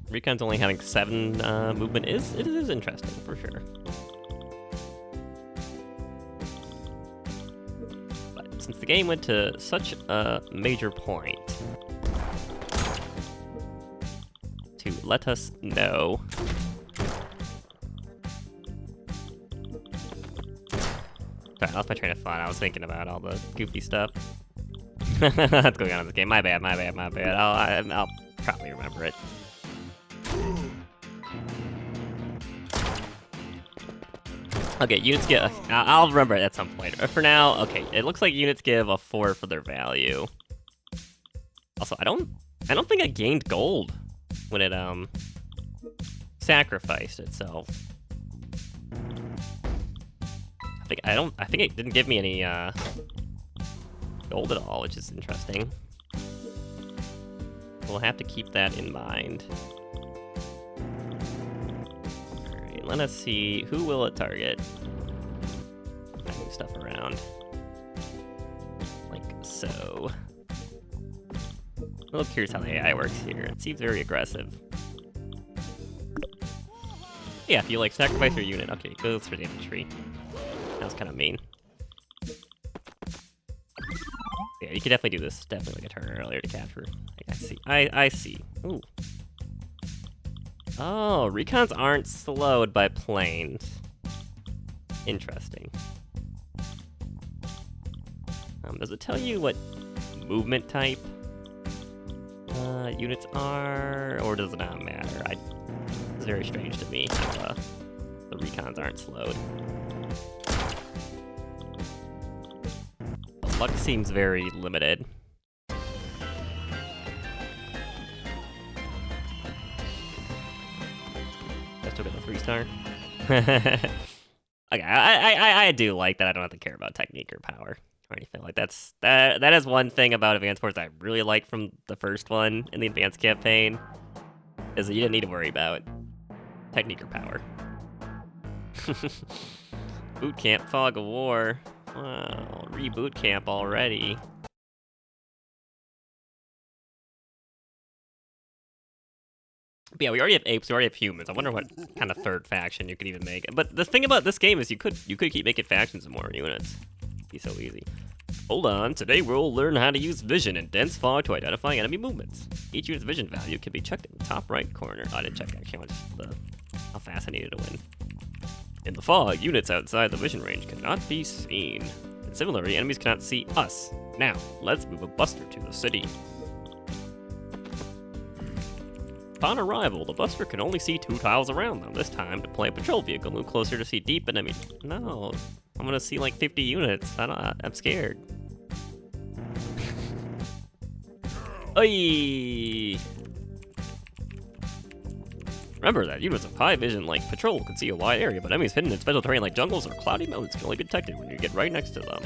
Recon's only having 7 movement it is interesting for sure. But since the game went to such a major point to let us know. Sorry, I lost my train of thought. I was thinking about all the goofy stuff that's going on in this game. My bad. I'll probably remember it. Okay, units get. I'll remember it at some point. For now, okay. It looks like units give a 4 for their value. Also, I don't think I gained gold when it sacrificed itself. I think it didn't give me any gold at all, which is interesting. We'll have to keep that in mind. Let us see, who will it target? Moving stuff around. Like so. I'm a little curious how the AI works here. It seems very aggressive. Yeah, if you like sacrifice your unit, okay, it goes for the infantry. That was kind of mean. Yeah, you could definitely do this. Definitely like a turn earlier to capture. I see. Ooh. Oh, recons aren't slowed by planes. Interesting. Does it tell you what movement type units are, or does it not matter? It's very strange to me how the recons aren't slowed. The luck seems very limited. Still got the 3-star. Okay, I do like that I don't have to care about technique or power or anything like that is one thing about Advanced Wars I really like from the first one in the Advanced campaign, is that you didn't need to worry about technique or power. Boot camp, fog of war. Wow, reboot camp already. But yeah, we already have apes, we already have humans. I wonder what kind of third faction you could even make. But the thing about this game is you could keep making factions and more units. It'd be so easy. Hold on, today we'll learn how to use vision in dense fog to identify enemy movements. Each unit's vision value can be checked in the top right corner. Oh, I didn't check actually how fast I needed to win. In the fog, units outside the vision range cannot be seen. And similarly, enemies cannot see us. Now, let's move a buster to the city. Upon arrival, the buster can only see 2 tiles around them. This time, to play a patrol vehicle, move closer to see deep enemy. No, I'm gonna see like 50 units. I'm scared. Oy! Remember that units of high vision like patrol can see a wide area, but enemies hidden in special terrain like jungles or cloudy mountains can only be detected when you get right next to them.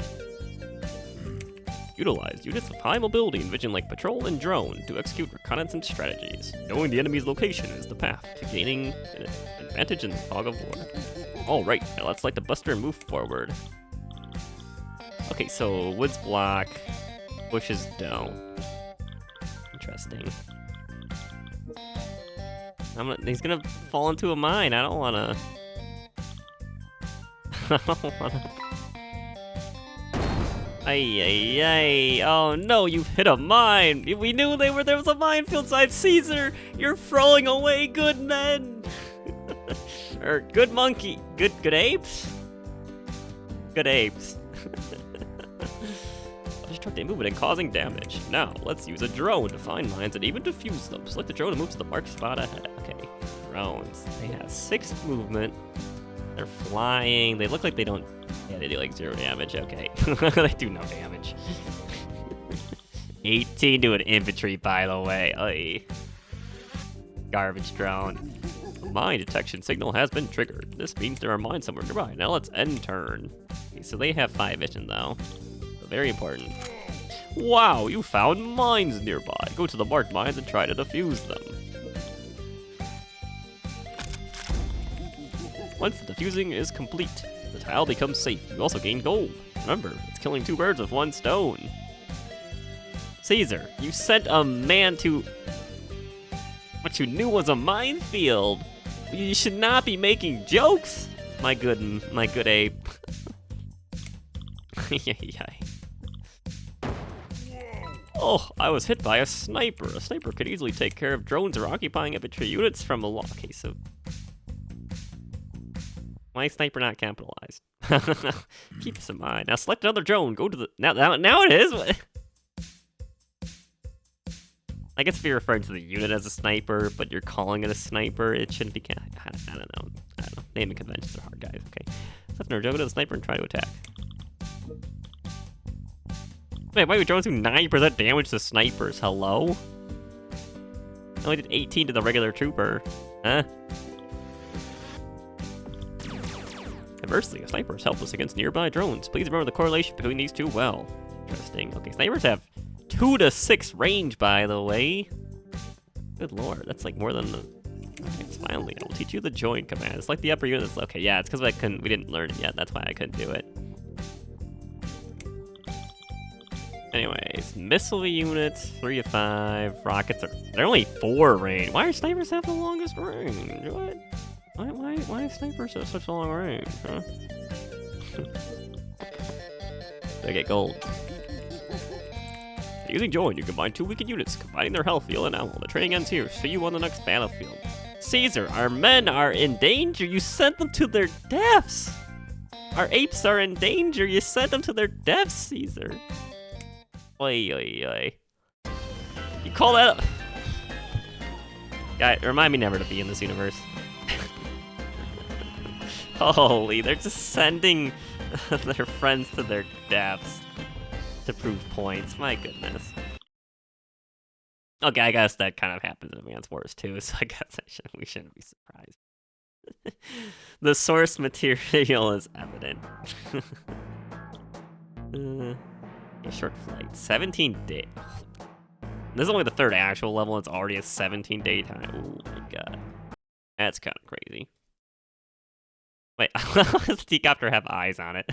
Utilize units of high mobility and vision like patrol and drone to execute reconnaissance strategies. Knowing the enemy's location is the path to gaining an advantage in the fog of war. Alright, now let's light the buster and move forward. Okay, so woods block, bushes don't. Interesting. He's gonna fall into a mine. I don't wanna. I don't wanna. Ay, ay, ay. Oh no, you've hit a mine. We knew there was a minefield side. Caesar, you're throwing away good men. Or good monkey. Good apes? Good apes. Destructing movement and causing damage. Now, let's use a drone to find mines and even defuse them. Select the drone and move to the marked spot ahead. Okay, drones. They have 6 movement. They're flying. They look like they don't... Yeah, they do like 0 damage. Okay. They do no damage. 18 to an infantry, by the way. Oy. Garbage drone. A mine detection signal has been triggered. This means there are mines somewhere nearby. Now let's end turn. Okay, so they have 5 vision, though. Very important. Wow, you found mines nearby. Go to the marked mines and try to defuse them. Once the defusing is complete, the tile becomes safe. You also gain gold. Remember, it's killing 2 birds with 1 stone. Caesar, you sent a man to what you knew was a minefield. You should not be making jokes, my good ape. Oh, I was hit by a sniper. A sniper could easily take care of drones or occupying infantry units from a long... Okay, so... Why is sniper not capitalized? Keep this in mind. Now select another drone. Go to the... Now it is? I guess if you're referring to the unit as a sniper, but you're calling it a sniper, it shouldn't be... I don't know. Naming conventions are hard, guys. Okay. Select another drone, go to the sniper and try to attack. Wait, why would drones do 90% damage to snipers? Hello? I only did 18 to the regular trooper. Huh? Conversely, a sniper is helpless against nearby drones. Please remember the correlation between these two well. Interesting. Okay, snipers have 2 to 6 range, by the way. Good lord, that's like more than the... Alright, finally, I will teach you the join command. It's like the upper unit. Okay, yeah, it's because we didn't learn it yet. That's why I couldn't do it. Anyways, missile units, 3 of 5. Rockets they're only 4 range. Why are snipers have the longest range? What? Why do snipers have such a long range, huh? They get gold. Using join, you combine 2 weakened units, combining their health, heal, and ammo. The training ends here. See you on the next battlefield. Caesar, our men are in danger. You sent them to their deaths. Our apes are in danger. You sent them to their deaths, Caesar. Oi, oi, oi. You call that... Guy, remind me never to be in this universe. Holy, they're just sending their friends to their deaths to prove points. My goodness. Okay, I guess that kind of happens in Advance Wars too, so I guess we shouldn't be surprised. The source material is evident. A short flight, 17 days. This is only the 3rd actual level, and it's already a 17-day time. Oh my god. That's kind of crazy. Wait, how does the T-copter have eyes on it?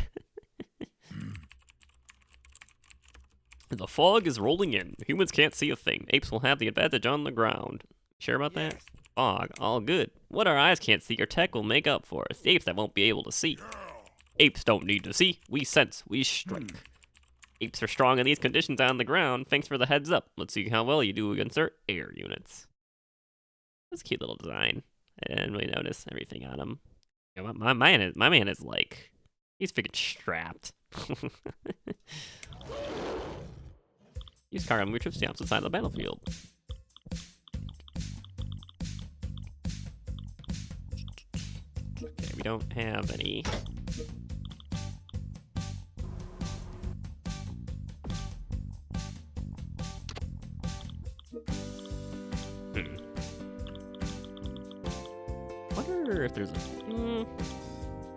The fog is rolling in. Humans can't see a thing. Apes will have the advantage on the ground. Sure about that? Fog, all good. What our eyes can't see, our tech will make up for us. The apes that won't be able to see. Apes don't need to see. We sense, we strike. Apes are strong in these conditions on the ground. Thanks for the heads up. Let's see how well you do against our air units. That's a cute little design. I didn't really notice everything on him. Yeah, my man is like, he's freaking strapped. Use cargo move trips to the opposite side of the battlefield. Okay, we don't have any. Wonder if there's a...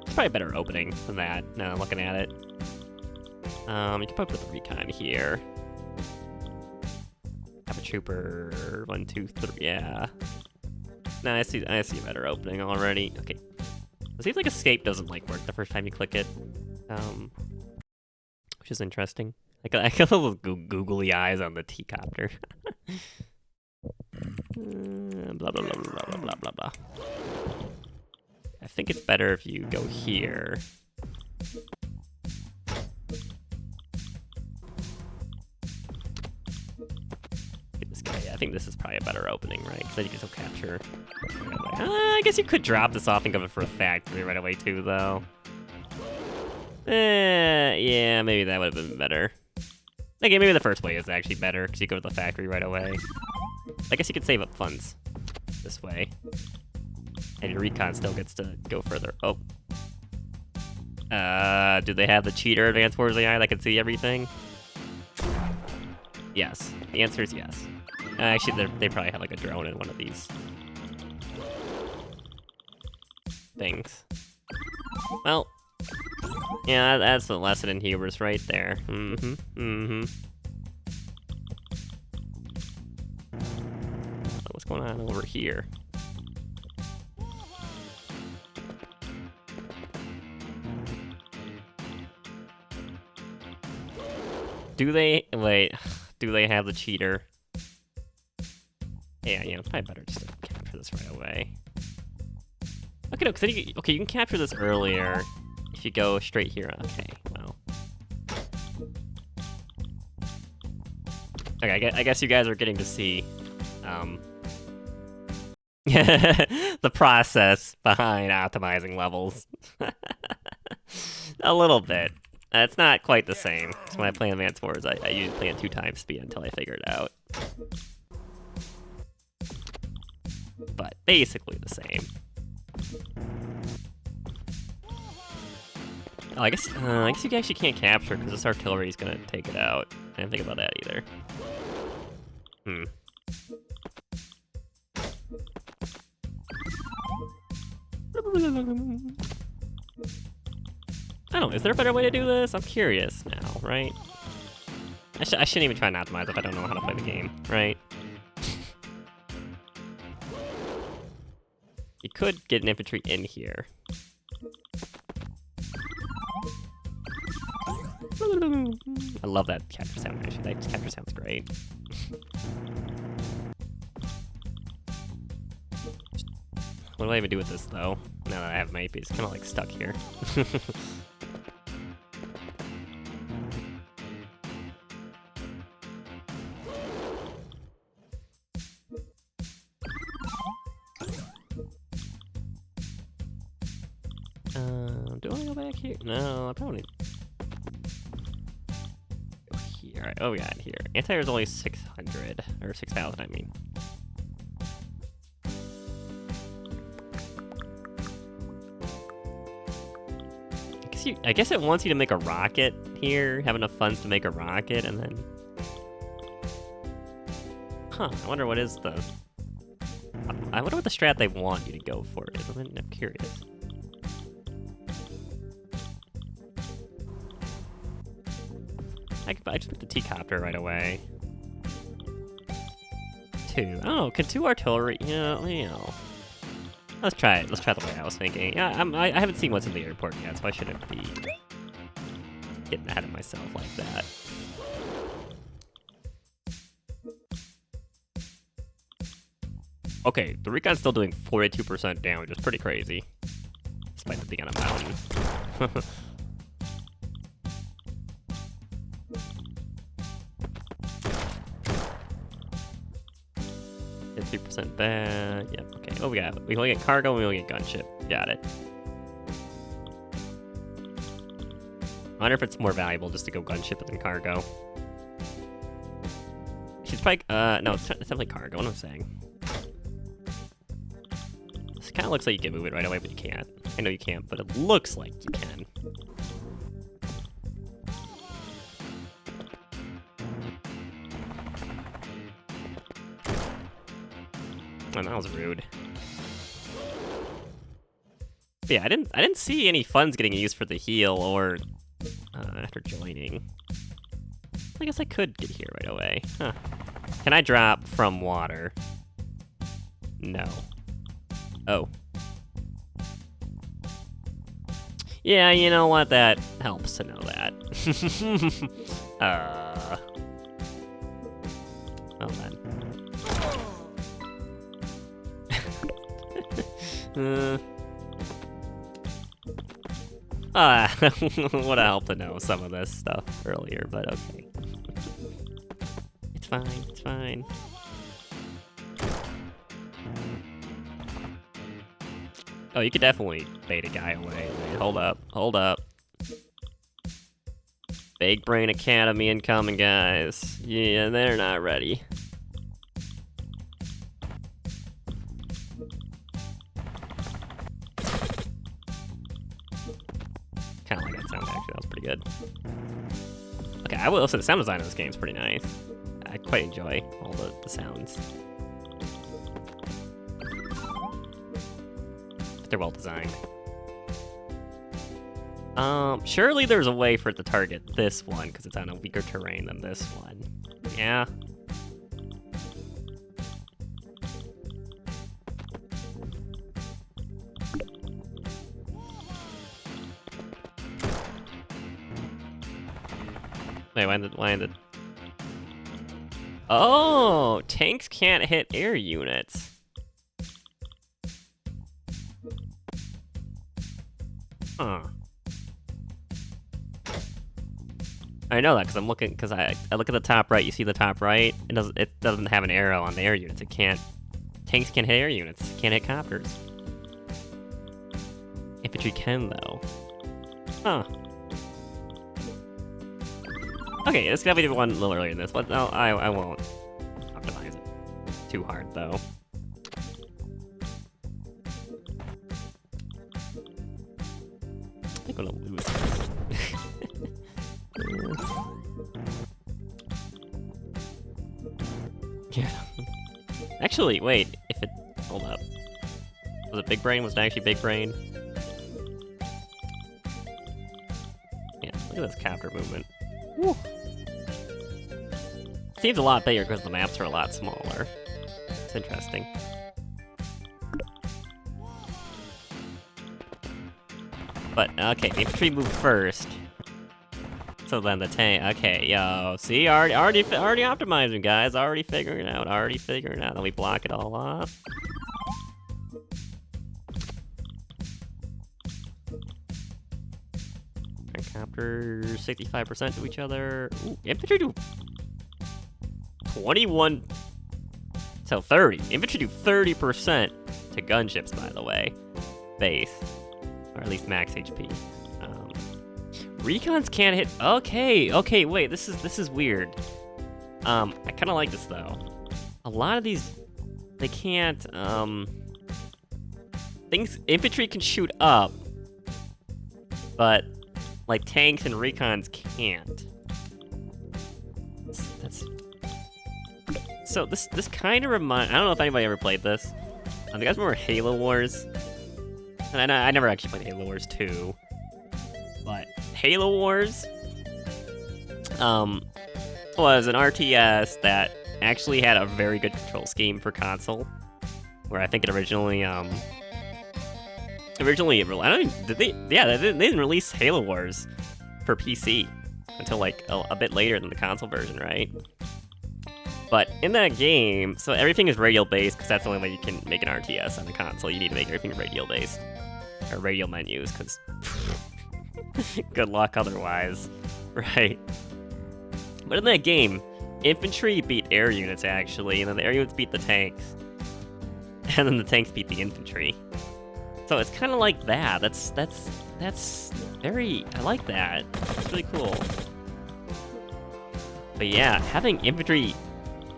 it's probably a better opening than that, now I'm looking at it. You can probably put the recon here. Have a trooper, 1, 2, 3, yeah. No, I see a better opening already. Okay. It seems like escape doesn't like work the first time you click it. Which is interesting. I got little googly eyes on the T-copter. Blah, blah, blah, blah, blah, blah, blah, blah. I think it's better if you go here. Get this guy. Yeah, I think this is probably a better opening, right? Because then you can still capture. I guess you could drop this off and go for a factory right away, too, though. Yeah, maybe that would have been better. Okay, maybe the first way is actually better, because you go to the factory right away. I guess you could save up funds this way. And your recon still gets to go further. Oh. Do they have the cheater advanced force AI that can see everything? Yes. The answer is yes. Actually, they probably have like a drone in one of these things. Well, yeah, that's the lesson in hubris right there. What's going on over here? Do they have the cheater? Yeah, probably better just to capture this right away. Okay, no, because you can capture this earlier if you go straight here. Okay, well. Okay, I guess you guys are getting to see the process behind optimizing levels. A little bit. It's not quite the same. So when I play Advanced Wars, I usually play at 2 times speed until I figure it out. But basically the same. Oh, I guess you actually can't capture because this artillery is gonna take it out. I didn't think about that either. I don't know, is there a better way to do this? I'm curious now, right? I shouldn't even try and optimize if I don't know how to play the game, right? You could get an infantry in here. I love that capture sound, actually. That capture sounds great. What do I even do with this, though? Now that I have my APs, it's kind of like stuck here. Do I want to go back here? No, I probably need to go here. Right, oh, we got it here. Anti-air is only 600, or 6,000, I mean. I guess it wants you to make a rocket here, have enough funds to make a rocket, and then... Huh, I wonder what is the... I wonder what the strat they want you to go for is. I'm curious. I just pick the T-copter right away. 2. Oh, can 2 artillery... you know. Let's try it. Let's try the way I was thinking. Yeah, I haven't seen what's in the airport yet, so I shouldn't be getting ahead of myself like that. Okay, the recon's still doing 42% damage. It's pretty crazy, despite it being on a mountain. 3% bad. Yep, okay. Oh, we only get cargo and we only get gunship. Got it. I wonder if it's more valuable just to go gunship than cargo. She's probably, no, it's definitely cargo, what am I saying? This kind of looks like you can move it right away, but you can't. I know you can't, but it looks like you can. Oh, that was rude. But yeah, I didn't see any funds getting used for the heal or after joining. I guess I could get here right away. Huh. Can I drop from water? No. Oh. Yeah, you know what? That helps to know that. Well then. Would have helped to know some of this stuff earlier, but okay. It's fine, it's fine. Oh, you could definitely bait a guy away. Wait, hold up, hold up. Big Brain Academy incoming, guys. Yeah, they're not ready. Kind of like that sound, actually. That was pretty good. Okay, I will say the sound design of this game is pretty nice. I quite enjoy all the sounds. They're well designed. Surely there's a way for it to target this one, because it's on a weaker terrain than this one. Yeah. Wait, why did... Oh! Tanks can't hit air units. Huh. I know that because I'm looking, because I look at the top right. You see the top right? It doesn't have an arrow on the air units. It can't. Tanks can't hit air units. It can't hit copters. Infantry can though. Huh. Okay, this gotta be one a little earlier than this, but no, I won't optimize it too hard though. I'm gonna lose this. Yeah. Actually, wait. If it... Hold up. Was it Big Brain? Was it actually Big Brain? Yeah, look at this copter movement. Woo. Seems a lot bigger because the maps are a lot smaller. It's interesting. But, okay, the infantry move first. So then the tank, okay, yo, see, already optimizing, guys, already figuring it out, Then we block it all off. And copters 65% to each other. Ooh, infantry do 21, so 30. Infantry do 30% to gunships, by the way, base, or at least max HP. Recons can't hit. Okay, wait. This is weird. I kind of like this though. A lot of these, they can't. Infantry can shoot up, but like tanks and recons can't. That's. So this kind of remind. I don't know if anybody ever played this. You guys remember Halo Wars? And I never actually played Halo Wars 2, but Halo Wars was an RTS that actually had a very good control scheme for console, where I think it originally I don't even, did they? Yeah, they didn't release Halo Wars for PC until like a bit later than the console version, right? But in that game, so everything is radial based because that's the only way you can make an RTS on the console. You need to make everything radial based or radial menus because. Good luck otherwise, right? But in that game, infantry beat air units actually, and then the air units beat the tanks, and then the tanks beat the infantry. So it's kind of like that. That's very. I like that. It's really cool. But yeah, having infantry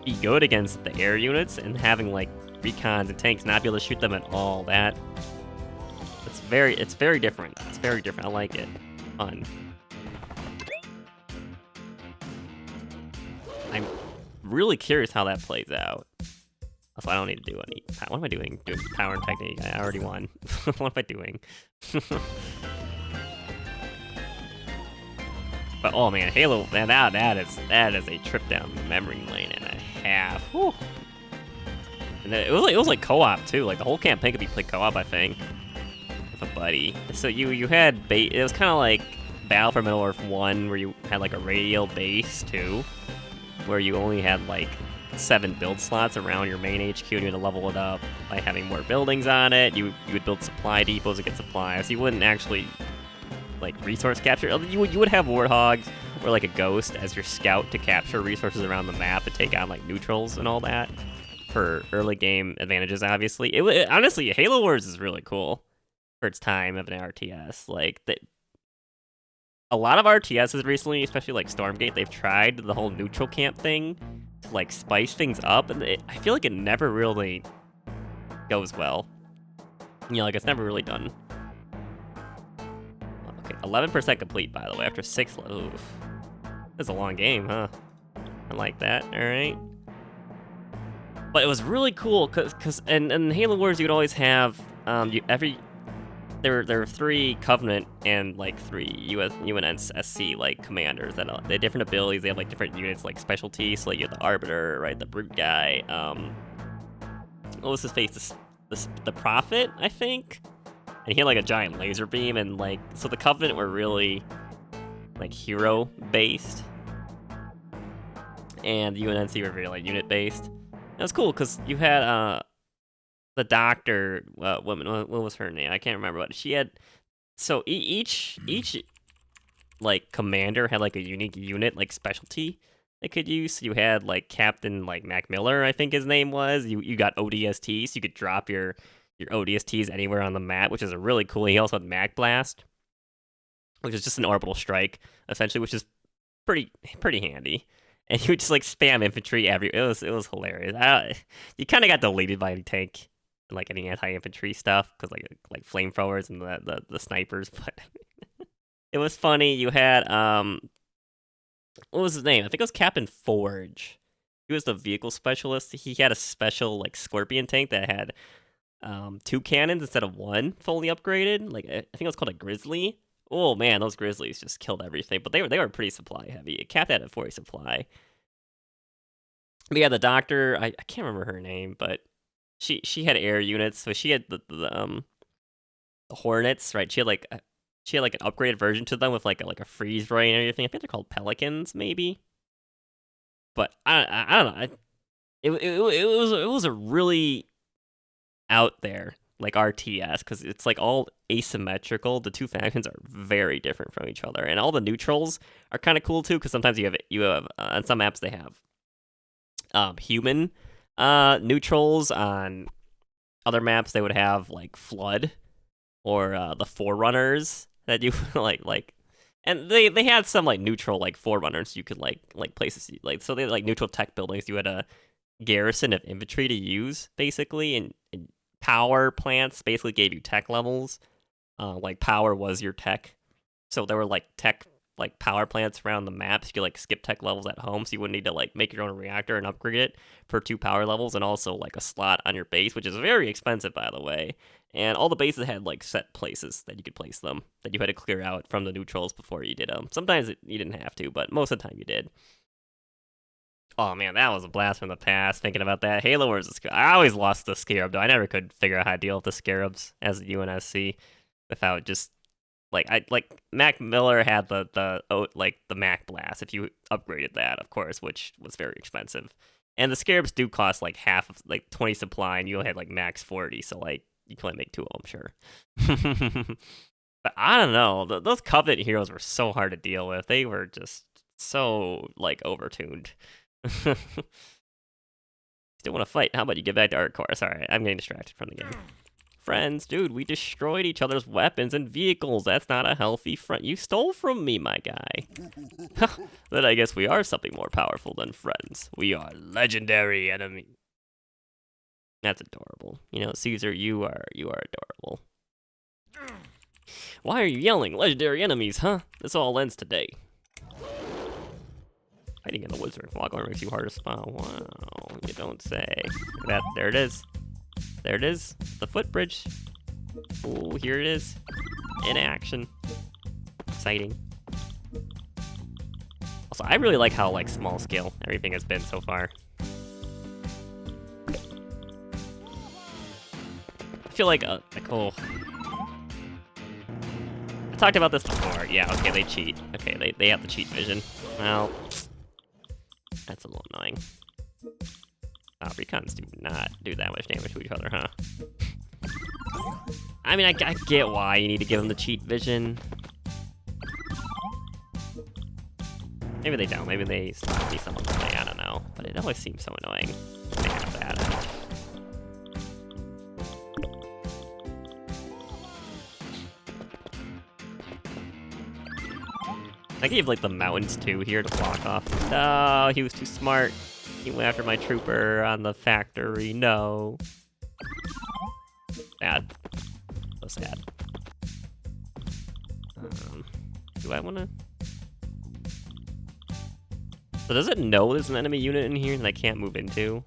be good against the air units and having like recons and tanks not be able to shoot them at all, it's very different. It's very different. I like it. Fun. I'm really curious how that plays out. Also, I don't need to do any. What am I doing? Doing power and technique. I already won. What am I doing? But oh man, Halo. Man, that is a trip down memory lane and a half. Whew. And it was like co-op too. Like the whole campaign could be played co-op, I think. A buddy. So you had it was kind of like Battle for Middle-earth 1 where you had like a radial base too, where you only had like 7 build slots around your main HQ, and you had to level it up by having more buildings on it. You would build supply depots to get supplies. You wouldn't actually like resource capture. You would have warthogs or like a ghost as your scout to capture resources around the map and take on like neutrals and all that for early game advantages. Obviously, honestly, Halo Wars is really cool for its time of an RTS. Like a lot of RTSs recently, especially like Stormgate, they've tried the whole neutral camp thing to like spice things up, and I feel like it never really goes well. You know, like it's never really done. Okay, 11% complete, by the way, after 6. Oof. That's a long game, huh? I like that. All right. But it was really cool because in Halo Wars you would always have there were 3 Covenant and like 3 UNSC like commanders that they have different abilities. They have like different units like specialties. So like you have the Arbiter, right? The Brute guy. What was his face? The Prophet, I think. And he had like a giant laser beam, and like so the Covenant were really like hero based, and the UNSC were very like unit based. It was cool because you had the doctor woman. What was her name? I can't remember. But she had so each like commander had like a unique unit like specialty they could use. So you had like Captain like Mac Miller, I think his name was. You got ODSTs, so you could drop your ODSTs anywhere on the map, which is a really cool. He also had Mag Blast, which is just an orbital strike essentially, which is pretty handy. And he would just like spam infantry it was hilarious. You kind of got deleted by any tank and like any anti-infantry stuff because like flamethrowers and the snipers, but it was funny. You had what was his name? I think it was Captain Forge. He was the vehicle specialist. He had a special like Scorpion tank that had 2 cannons instead of 1 fully upgraded. Like I think it was called a Grizzly. Oh man, those Grizzlies just killed everything. But they were pretty supply heavy. It capped at a 40 supply. But yeah, the doctor, I can't remember her name, but she had air units, so she had the Hornets, right? She had like an upgraded version to them with like a freeze ray and everything. I think they're called Pelicans, maybe. But I don't know. It was a really out there like RTS because it's like all asymmetrical. The 2 factions are very different from each other, and all the neutrals are kind of cool too because sometimes you have on some maps they have human neutrals. On other maps they would have like Flood or the Forerunners that you like and they had some like neutral like Forerunners you could like places like, so they had like neutral tech buildings. You had a garrison of infantry to use basically, and power plants basically gave you tech levels. Like power was your tech, so there were like tech like power plants around the maps. You could like skip tech levels at home, so you wouldn't need to like make your own reactor and upgrade it for 2 power levels, and also like a slot on your base, which is very expensive by the way. And all the bases had like set places that you could place them that you had to clear out from the neutrals before you did them. Sometimes you didn't have to, but most of the time you did. Oh man, that was a blast from the past. Thinking about that, Halo Wars. I always lost the Scarab though. I never could figure out how to deal with the Scarabs as a UNSC without just like Mac Miller had the Mac Blast. If you upgraded that, of course, which was very expensive. And the Scarabs do cost like half of like 20 supply, and you only had like max 40, so like you can only make 2 of them, sure. But I don't know. Those Covenant heroes were so hard to deal with. They were just so like overtuned. Still want to fight? How about you get back to Hardcore? Sorry, I'm getting distracted from the game. Friends, dude, we destroyed each other's weapons and vehicles. That's not a healthy friend. You stole from me, my guy. Then I guess we are something more powerful than friends. We are legendary enemy. That's adorable. You know, Caesar, you are adorable. Why are you yelling? Legendary enemies, huh? This all ends today. Hiding in the woods or Foghorn makes you hard to spot. Wow, you don't say. Look at that. There it is. There it is. The footbridge. Oh, here it is. In action. Exciting. Also, I really like how like small scale everything has been so far. I feel like oh. I talked about this before. Yeah, okay, they cheat. Okay, they have the cheat vision. Well, that's a little annoying. Recons do not do that much damage to each other, huh? I mean, I get why you need to give them the cheat vision. Maybe they don't. Maybe they stop me some of the way. I don't know. But it always seems so annoying. They have that. I gave like the mountains too here to block off. No, he was too smart. He went after my trooper on the factory. No. Sad. So sad. Do I want to? So does it know there's an enemy unit in here that I can't move into?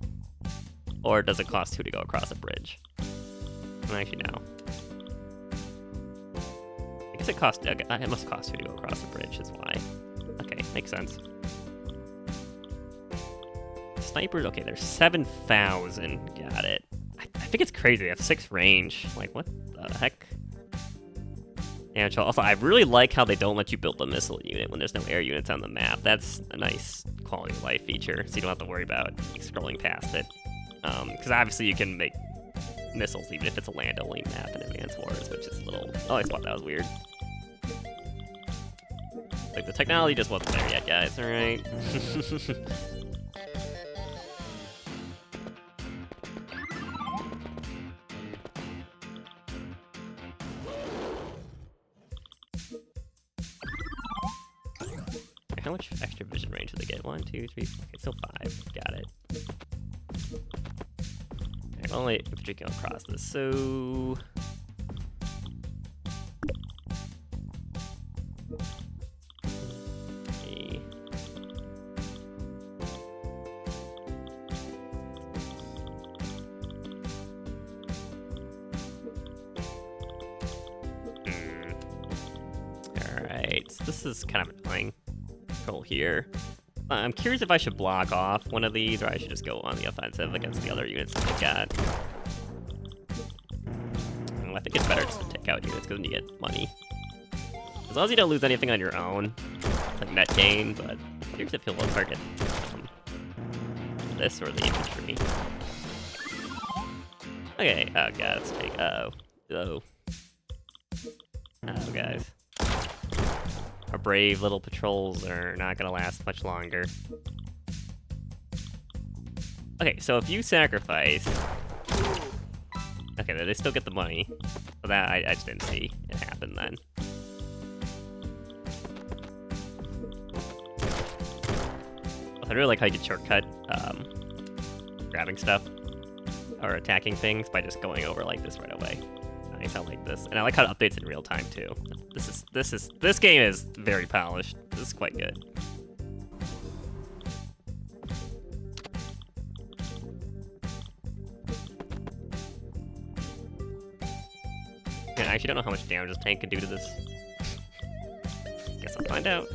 Or does it cost 2 to go across a bridge? I don't actually know. I guess it must cost 2 to go across the bridge, is why. Okay, makes sense. Snipers, okay, there's 7,000. Got it. I think it's crazy. They have 6 range. Like, what the heck? Yeah, also, I really like how they don't let you build a missile unit when there's no air units on the map. That's a nice quality of life feature, so you don't have to worry about scrolling past it. Because obviously you can make missiles even if it's a land-only map in Advanced Wars, which is a little... Oh, I thought that was weird. Like, the technology just wasn't there yet, guys, alright? How much extra vision range do they get? 1, 2, 3, 4, okay, so 5. Got it. Okay, well, only if you go across this, so... Okay. Alright, so this is kind of annoying. Here. I'm curious if I should block off one of these or I should just go on the offensive against the other units that they've got. I think it's better just to take out units because then you get money. As long as you don't lose anything on your own, like net gain, but I'm curious if he'll target this or the infantry. Okay, oh god, let's take, oh, guys. Our brave little patrols are not gonna last much longer. Okay, so if you sacrifice... Okay, they still get the money. So that, I just didn't see it happen then. I really like how you can shortcut grabbing stuff or attacking things by just going over like this right away. Nice, I like this. And I like how it updates in real time too. This game is very polished. This is quite good. Yeah, I actually don't know how much damage this tank can do to this. Guess I'll find out.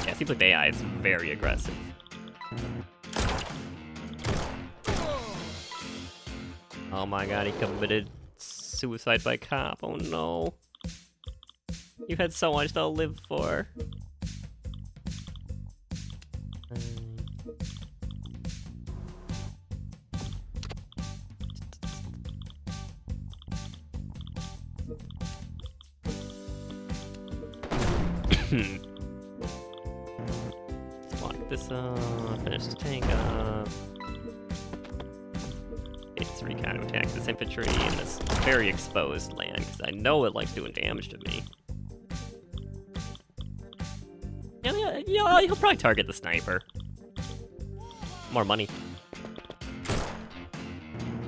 Yeah, it seems like the AI is very aggressive. Oh my god, he committed suicide by cop. Oh no. You had so much to live for. Let's block this up, finish this tank up. It's kind of attack this infantry in this very exposed land, because I know it likes doing damage to me. Yeah, he'll probably target the sniper. More money.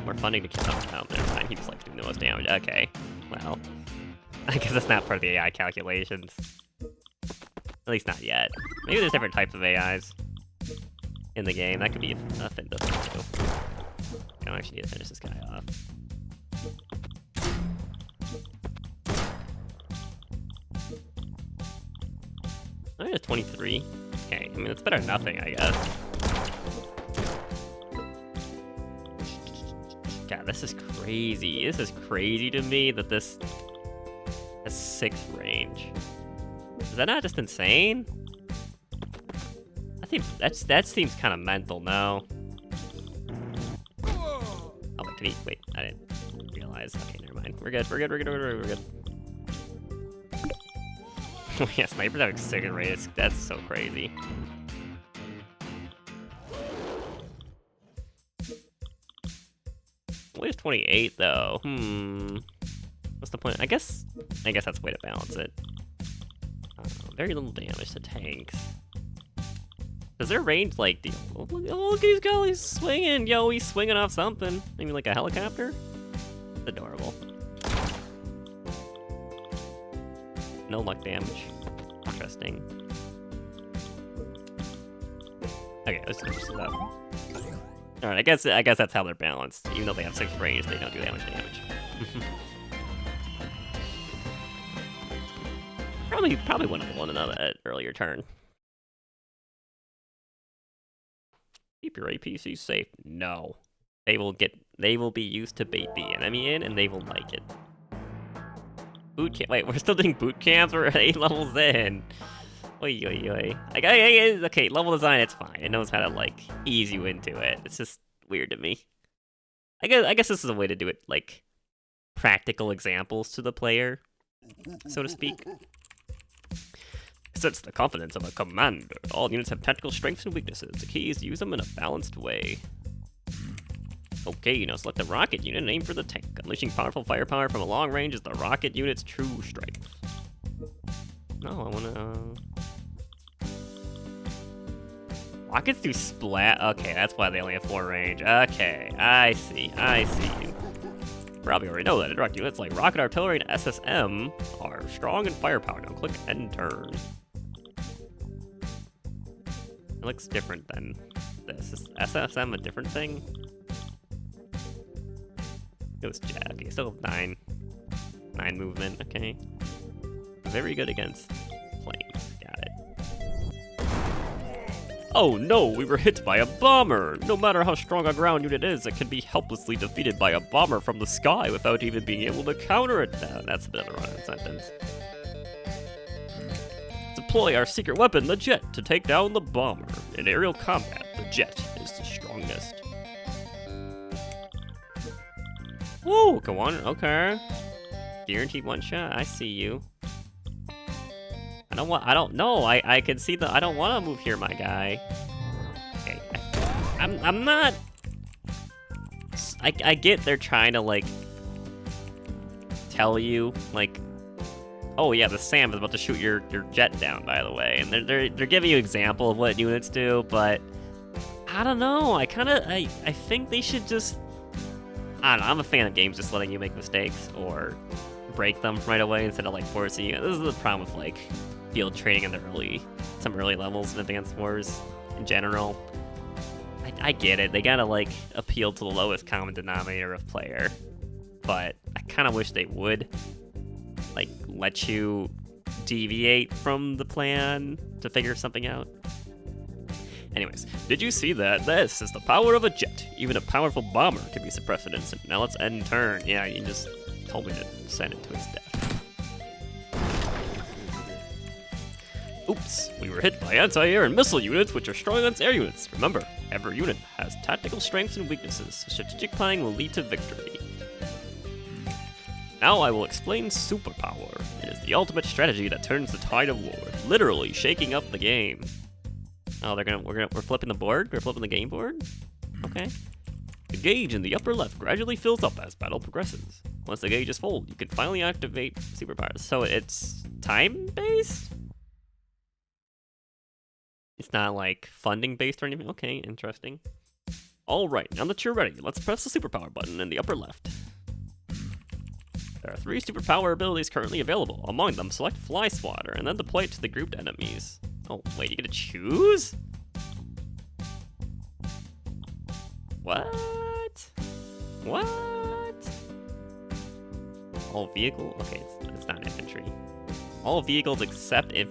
More funding to kill him. Oh, never mind, he just likes doing the most damage. Okay, well, I guess that's not part of the AI calculations. At least not yet. Maybe there's different types of AIs in the game. That could be a thing to think too. I don't actually need to finish this guy off. I think it's 23. Okay, I mean, it's better than nothing, I guess. God, this is crazy. This is crazy to me that this 6 range. Is that not just insane? I think that seems kind of mental, no? Oh, wait, can he, wait, I didn't realize. Okay, never mind. We're good. Yeah, snipers having 6 range, that's so crazy. What is 28 though? What's the point? I guess that's a way to balance it. Very little damage to tanks. Does their range like deal? Oh, look at these guys, he's swinging. Yo, he's swinging off something. Maybe like a helicopter? Adorable. No luck damage. Interesting. Okay, let's finish this up. Alright, I guess that's how they're balanced. Even though they have 6 range, they don't do that much damage. Probably wouldn't have won another earlier turn. Keep your APCs safe. No. They will be used to bait the enemy in, and they will like it. Boot camp. Wait, we're still doing boot camps? We're 8 levels in. Oi, oi, oi. Okay, level design, it's fine. It knows how to, like, ease you into it. It's just weird to me. I guess this is a way to do it, like, practical examples to the player, so to speak. Sense the confidence of a commander. All units have tactical strengths and weaknesses. The key is to use them in a balanced way. Okay, now select the rocket unit and aim for the tank. Unleashing powerful firepower from a long range is the rocket unit's true strength. No, I wanna... Rockets do splat? Okay, that's why they only have 4 range. Okay, I see you. Probably already know that. Direct units like rocket artillery and SSM are strong in firepower. Now click end turn. It looks different than this. Is SSM a different thing? It was jet. Okay, still have 9 movement. Okay. Very good against planes. Got it. Oh no, we were hit by a bomber! No matter how strong a ground unit is, it can be helplessly defeated by a bomber from the sky without even being able to counter it. That's a bit of a run-on sentence. Deploy our secret weapon, the jet, to take down the bomber. In aerial combat, the jet is the strongest. Woo, go on, okay. Guaranteed one shot, I see you. I don't can see I don't want to move here, my guy. Okay, I'm not, I get they're trying to, like, tell you, like, oh yeah, the SAM is about to shoot your jet down, by the way, and they're giving you an example of what units do, but I don't know, I think they should just, I don't know, I'm a fan of games just letting you make mistakes, or break them right away instead of, like, forcing you. This is the problem with, like, field training in the some early levels in Advanced Wars in general. I get it, they gotta, like, appeal to the lowest common denominator of player, but I kind of wish they would, like, let you deviate from the plan to figure something out. Anyways, did you see that? This is the power of a jet. Even a powerful bomber can be suppressed in an instant. Now let's end turn. Yeah, you just told me to send it to its death. Oops, we were hit by anti-air and missile units, which are strong against air units. Remember, every unit has tactical strengths and weaknesses. Strategic planning will lead to victory. Now I will explain superpower. It is the ultimate strategy that turns the tide of war, literally shaking up the game. Oh, we're flipping the board? We're flipping the game board? Okay. The gauge in the upper left gradually fills up as battle progresses. Once the gauge is full, you can finally activate superpowers. So it's time-based? It's not, like, funding-based or anything? Okay, interesting. Alright, now that you're ready, let's press the superpower button in the upper left. There are 3 superpower abilities currently available. Among them, select Fly Swatter, and then deploy it to the grouped enemies. Oh, wait, you get to choose? What? What? All vehicle? Okay, it's not infantry. All vehicles except if...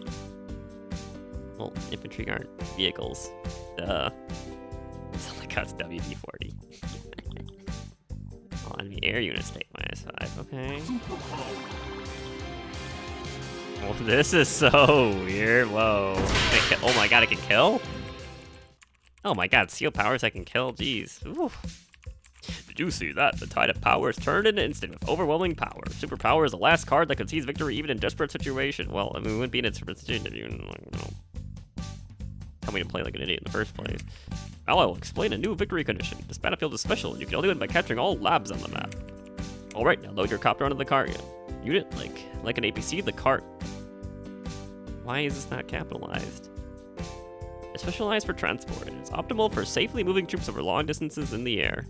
Well, infantry aren't vehicles. Duh. Oh my god, it's WD-40. Oh, enemy air units take -5. Okay. Well, this is so weird. Whoa. Oh my god, I can kill? Oh my god, seal powers I can kill. Jeez. Ooh. Did you see that? The tide of power is turned in an instant with overwhelming power. Superpower is the last card that concedes victory even in desperate situation. Well, I mean, we wouldn't be in a desperate situation if you tell me to play like an idiot in the first place. Now I will explain a new victory condition. This battlefield is special. You can only win by capturing all labs on the map. Alright, now load your copter onto the cart. Unit, like an APC, the cart. Why is this not capitalized? It's specialized for transport. It is optimal for safely moving troops over long distances in the air.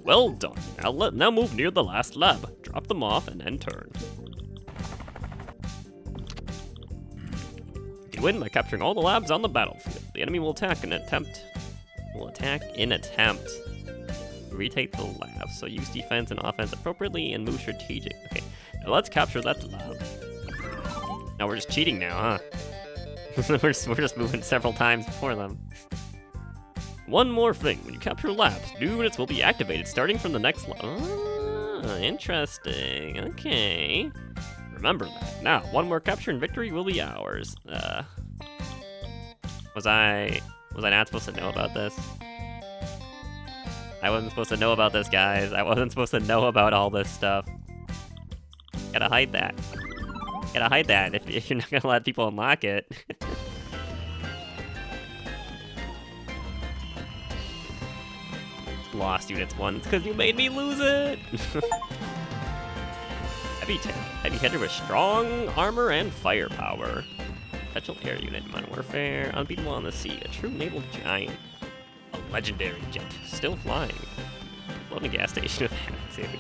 Well done. Now move near the last lab. Drop them off and then turn. You win by capturing all the labs on the battlefield. The enemy will attack in attempt. Retake the lab. So use defense and offense appropriately and move strategic. Okay, now let's capture that lab. Now we're just cheating now, huh? we're just moving several times before them. One more thing, when you capture labs, new units will be activated starting from the next lab. Ah, interesting, okay. Remember that. Now, one more capture and victory will be ours. Was I not supposed to know about this? I wasn't supposed to know about this, guys. I wasn't supposed to know about all this stuff. Gotta hide that. Gotta hide that if you're not gonna let people unlock it. Lost units once because you made me lose it. Heavy hitter with strong armor and firepower. Special air unit in Modern Warfare. Unbeatable on the sea. A true naval giant. A legendary jet. Still flying. Floating gas station of attitude.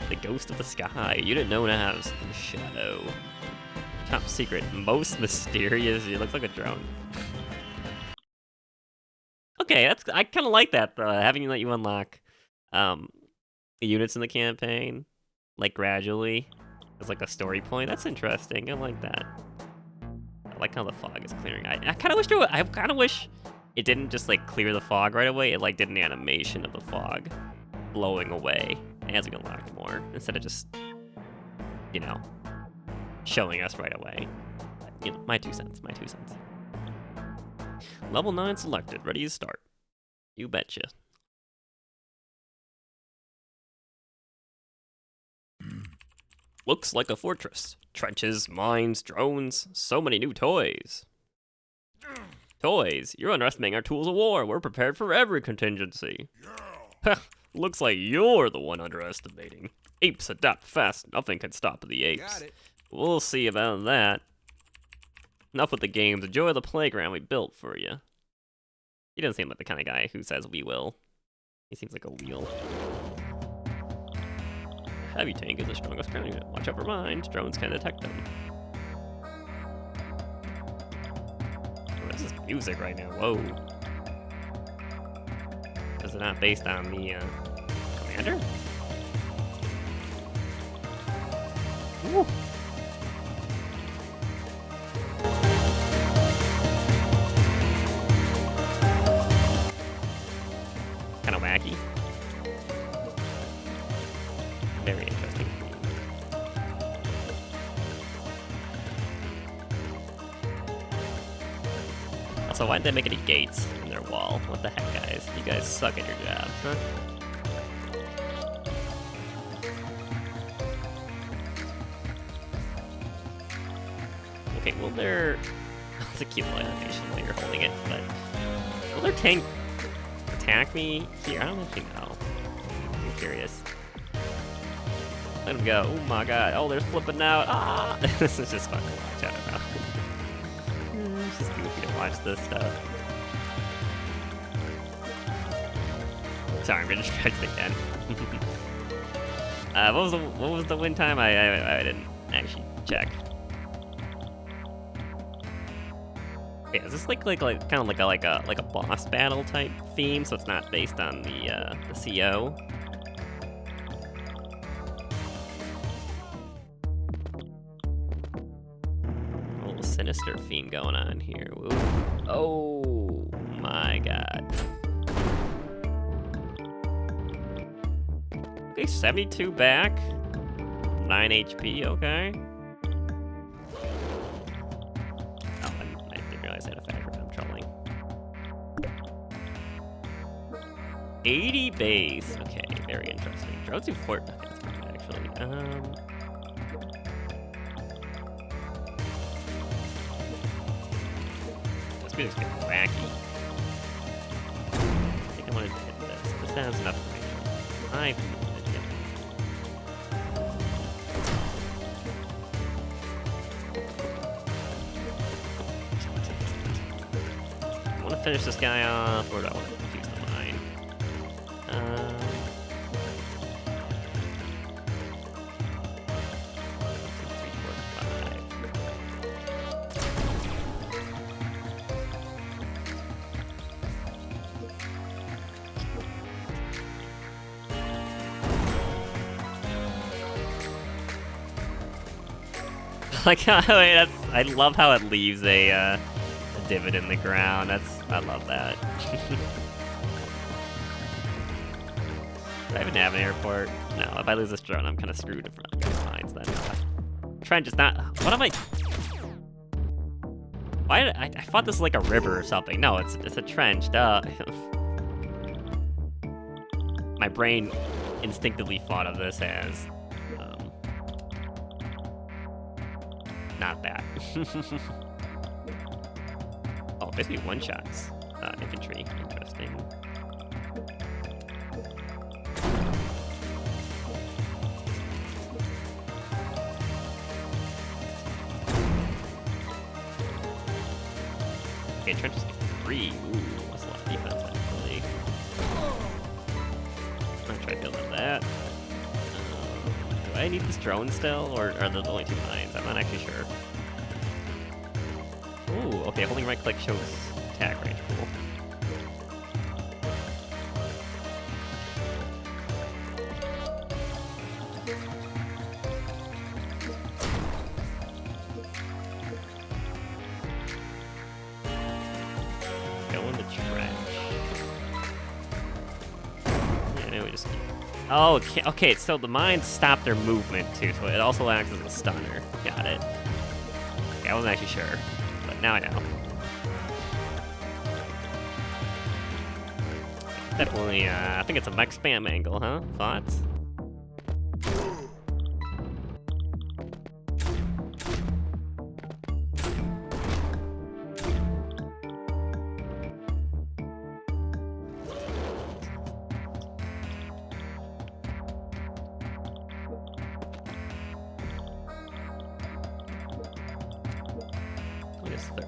The ghost of the sky. Unit known as the Shadow. Top secret. Most mysterious. You look like a drone. Okay, I kind of like that, having let you unlock units in the campaign, like gradually, as like a story point. That's interesting. I like that. I like how the fog is clearing. I kind of wish it didn't just like clear the fog right away. It like did an animation of the fog blowing away as we unlocked more, instead of just, you know, showing us right away. But, you know, my 2 cents. Level 9 selected, ready to start. You betcha. Looks like a fortress. Trenches, mines, drones, so many new toys. Toys? You're underestimating our tools of war. We're prepared for every contingency. Looks like you're the one underestimating. Apes adapt fast. Nothing can stop the apes. We'll see about that. Enough with the games. Enjoy the playground we built for you. He doesn't seem like the kind of guy who says we will. He seems like a wheel. Heavy tank is the strongest ground unit. Watch out for mines. Drones can detect them. What is this music right now? Whoa. Is it not based on the commander? Woo. Kind of wacky. Very interesting. Also, why didn't they make any gates in their wall? What the heck, guys? You guys suck at your job, huh? Okay, well, that's a cute little animation while you're holding it, but will their tank attack me here? I don't actually know. I'm curious. Let him go. Oh my god. Oh, they're flipping out. Ah! This is just fun to watch. I don't know. It's just goofy to watch this stuff. Sorry, I'm gonna distract again. What was the win time? I didn't actually check. Yeah, is this like kind of like a boss battle type theme? So it's not based on the CO. A little sinister theme going on here. Woo. Oh my god. Okay, 72 back. 9 HP, okay. Oh, I didn't realize I had a fabric. I'm trolling. 80 base. Okay, very interesting. Drones do 4. Okay, that's pretty good, actually. This music's getting wacky. I think I wanted to hit this. This has enough information. I want to finish this guy off, or do I want to confuse the mine? Like, I love how it leaves a divot in the ground. I love that. Do I even have an airport? No, if I lose this drone, I'm kind of screwed if I'm gonna mines then. Trench is not. What am I? Why? I thought this was like a river or something. No, it's a trench. Duh. My brain instinctively thought of this as not that. Oh, basically one-shots infantry. Interesting. Okay, trench is 3. Ooh, that's a lot of defense, actually. I'm gonna try to build up that. Do I need this drone still, or are there only 2 mines? I'm not actually sure. Ooh, okay, holding right click shows attack range. Cool. Go in the trench. Yeah, maybe we just keep... Oh, okay, so the mines stop their movement too, so it also acts as a stunner. Got it. Okay, I wasn't actually sure. Now I know. Definitely, I think it's a mech spam angle, huh? Thoughts?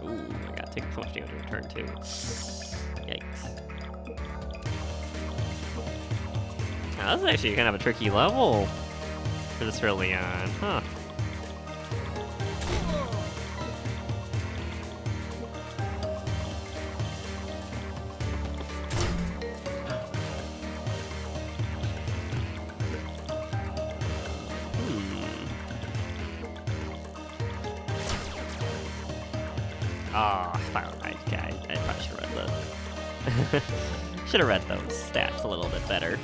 Ooh, I gotta take so much damage in return too. Yikes. Now, this is actually kind of a tricky level for this early on, huh? Oh, I probably should have read those. Should have read those stats a little bit better.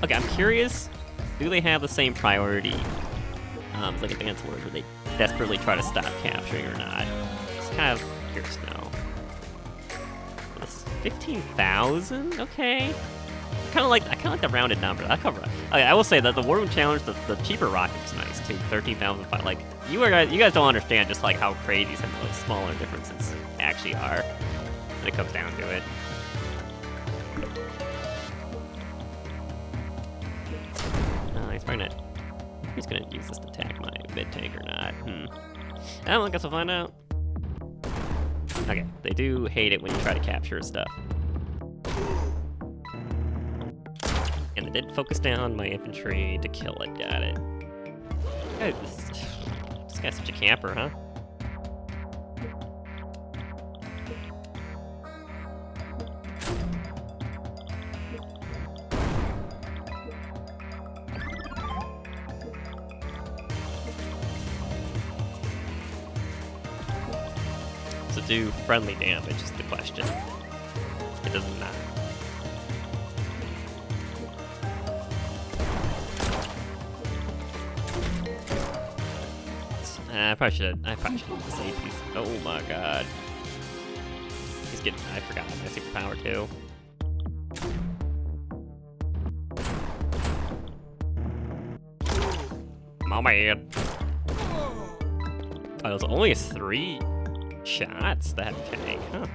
Okay, I'm curious. Do they have the same priority as like Advanced Wars, where they desperately try to stop capturing or not? Just kind of curious to know. This is 15,000. Okay. I kind of like the rounded number. That cover. Okay, I will say that the War Room Challenge, the cheaper rocket is nice too. 13,005. Like you guys don't understand just like how crazy some of those smaller differences actually are when it comes down to it. He's probably not. He's gonna use this to attack my mid tank or not. I guess we'll find out. Okay, they do hate it when you try to capture stuff. And they did focus down my infantry to kill it. Got it. This guy's such a camper, huh? To do friendly damage is the question. It does not. I probably should have this APC. Oh my god. He's getting. I forgot my superpower too. Oh man. Oh, it was only 3 shots that tank, huh?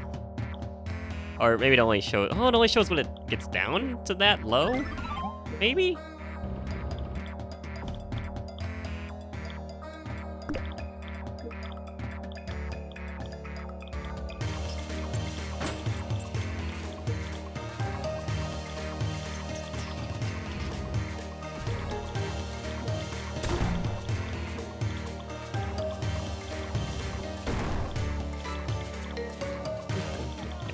Or maybe it only shows. Oh, it only shows when it gets down to that low? Maybe?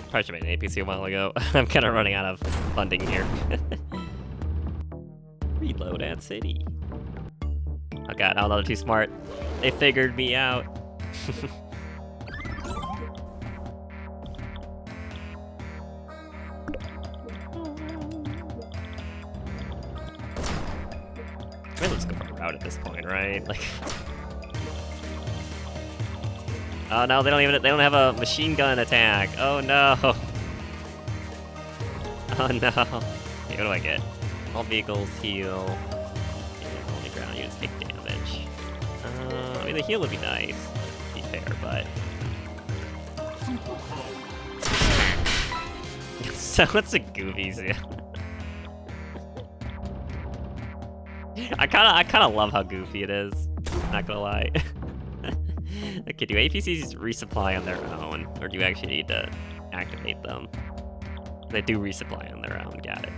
Probably should have made an APC a while ago. I'm kind of running out of funding here. Reload at city. Oh god, oh no, they're too smart. They figured me out. Maybe let's go for a route at this point, right? Like. Oh no, they don't have a machine gun attack. Oh no. Oh no. Okay, what do I get? All vehicles heal. And only ground units take damage. I mean, the heal would be nice, to be fair, but. So it's a Goofies, yeah. I kinda love how goofy it is. Not gonna lie. Okay, do APCs resupply on their own, or do you actually need to activate them? They do resupply on their own, got it.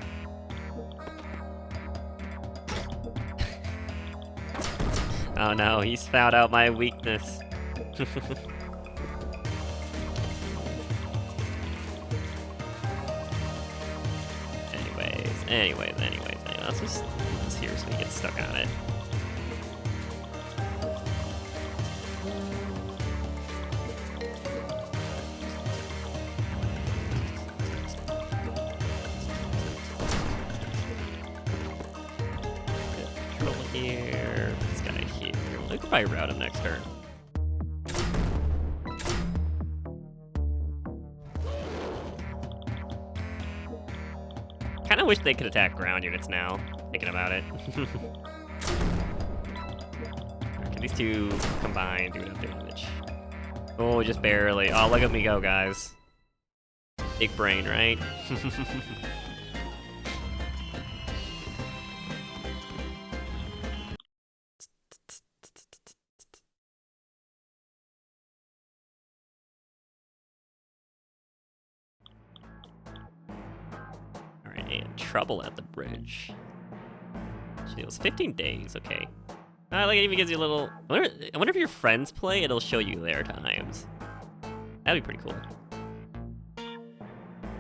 Oh no, he's found out my weakness. Anyways, let's just seriously get stuck on it. Here, this guy here. We could probably route him next turn. Kinda wish they could attack ground units now, thinking about it. Can these two combine do enough damage? Oh, just barely. Oh, look at me go, guys. Big brain, right? Trouble at the bridge. It was 15 days, okay. Like it even gives you a little. I wonder if your friends play, it'll show you their times. That'd be pretty cool.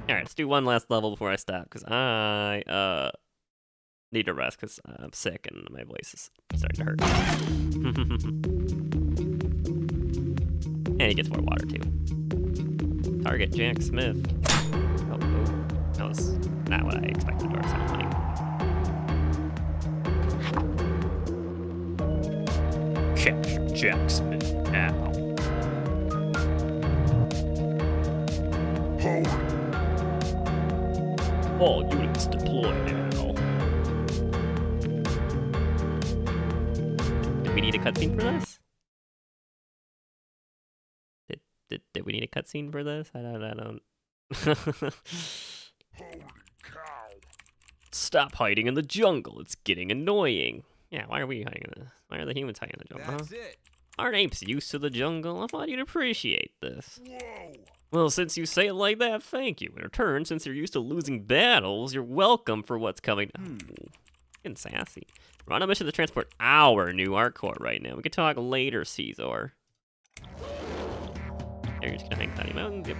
Alright, let's do one last level before I stop, because I need to rest because I'm sick and my voice is starting to hurt. And he gets more water too. Target Jack Smith. Oh, that was not what I expected or sound like. Capture Jack Smith now. All units deploy now. Did we need a cutscene for this? Did we need a cutscene for this? I don't. Holy cow. Stop hiding in the jungle. It's getting annoying. Yeah, why are we hiding in the... Why are the humans hiding in the jungle, That's it. Aren't apes used to the jungle? I thought you'd appreciate this. Whoa. Well, since you say it like that, thank you. In return, since you're used to losing battles, you're welcome for what's coming. Getting sassy. We're on a mission to transport our new art core right now. We can talk later, Caesar. You're just gonna hang Cloudy Mountain. Yep.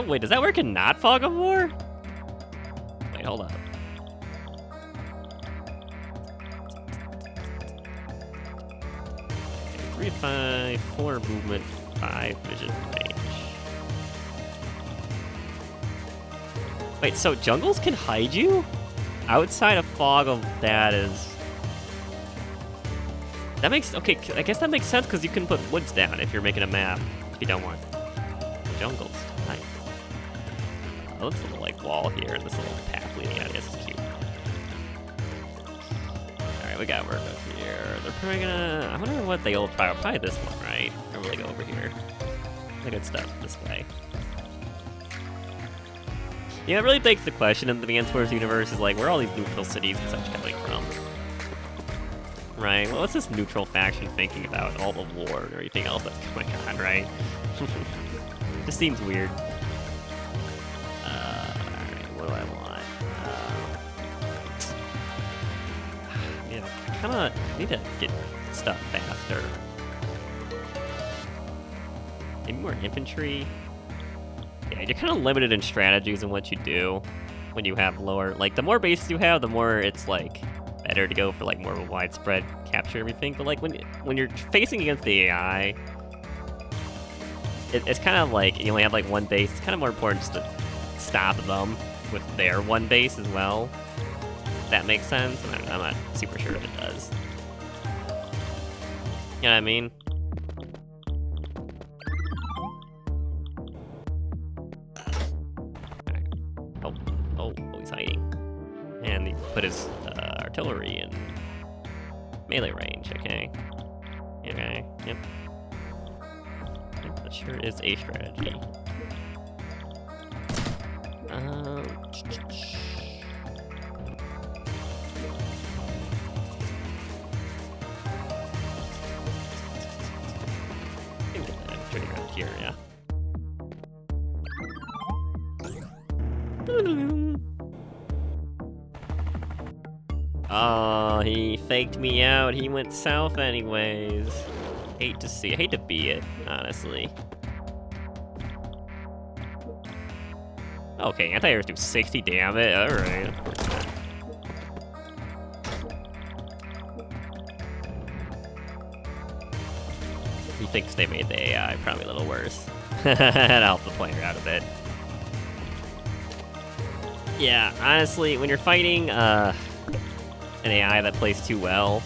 Wait, does that work in not Fog of War? Wait, hold up. Okay, 3 to 5, 4 movement, 5 vision range. Wait, so jungles can hide you? Outside of Fog of that is... That makes, okay, I guess that makes sense because you can put woods down if you're making a map. If you don't want jungles. Nice. Oh, this little, like, wall here and this little path leading out. This is cute. Alright, we got work up here. They're probably gonna, I wonder what they'll probably this one, right? Or will they go over here? The good stuff this way. Yeah, it really begs the question in the Advance Wars universe is like, where are all these neutral cities and such coming from? Right, well, what's this neutral faction thinking about all the war and everything else that's going on, right? Just seems weird. Alright, what do I want? Yeah, I kinda need to get stuff faster. Maybe more infantry? Yeah, you're kind of limited in strategies and what you do when you have lower... Like, the more bases you have, the more it's, like, better to go for, like, more of a widespread capture and everything. But, like, when you're facing against the AI, it's kind of like you only have, like, one base. It's kind of more important just to stop them with their one base as well. If that makes sense? I'm not super sure if it does. You know what I mean? Oh, he's hiding. And he put his artillery in melee range, okay. Okay, yep. That sure is a strategy. I can get that infantry around here, yeah. Oh, he faked me out. He went south anyways. Hate to see. I hate to be it, honestly. Okay, anti-airs do 60 damage. Alright, of course not. He thinks they made the AI probably a little worse. That'll help the player out a bit. Yeah, honestly, when you're fighting an AI that plays too well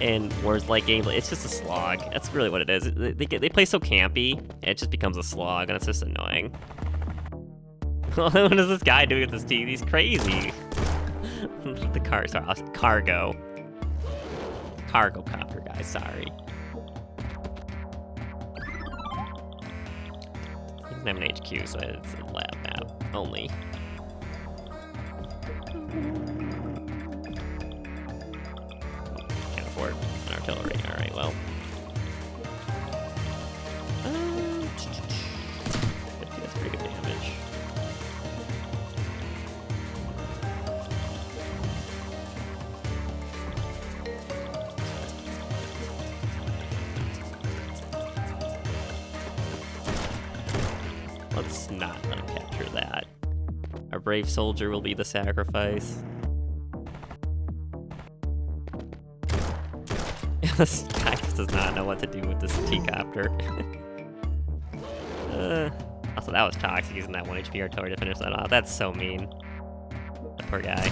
in wars like games, it's just a slog. That's really what it is. They play so campy, it just becomes a slog, and it's just annoying. What is this guy doing with this team? He's crazy. The cargo copter guy. Sorry. He doesn't have an HQ, so it's a lab map only. Can't afford an artillery. All right, well. 50, that's pretty good damage. Let's not let him capture that. Our brave soldier will be the sacrifice. This guy just does not know what to do with this T-copter. Also, that was toxic using that 1 HP artillery to finish that off. That's so mean. That poor guy.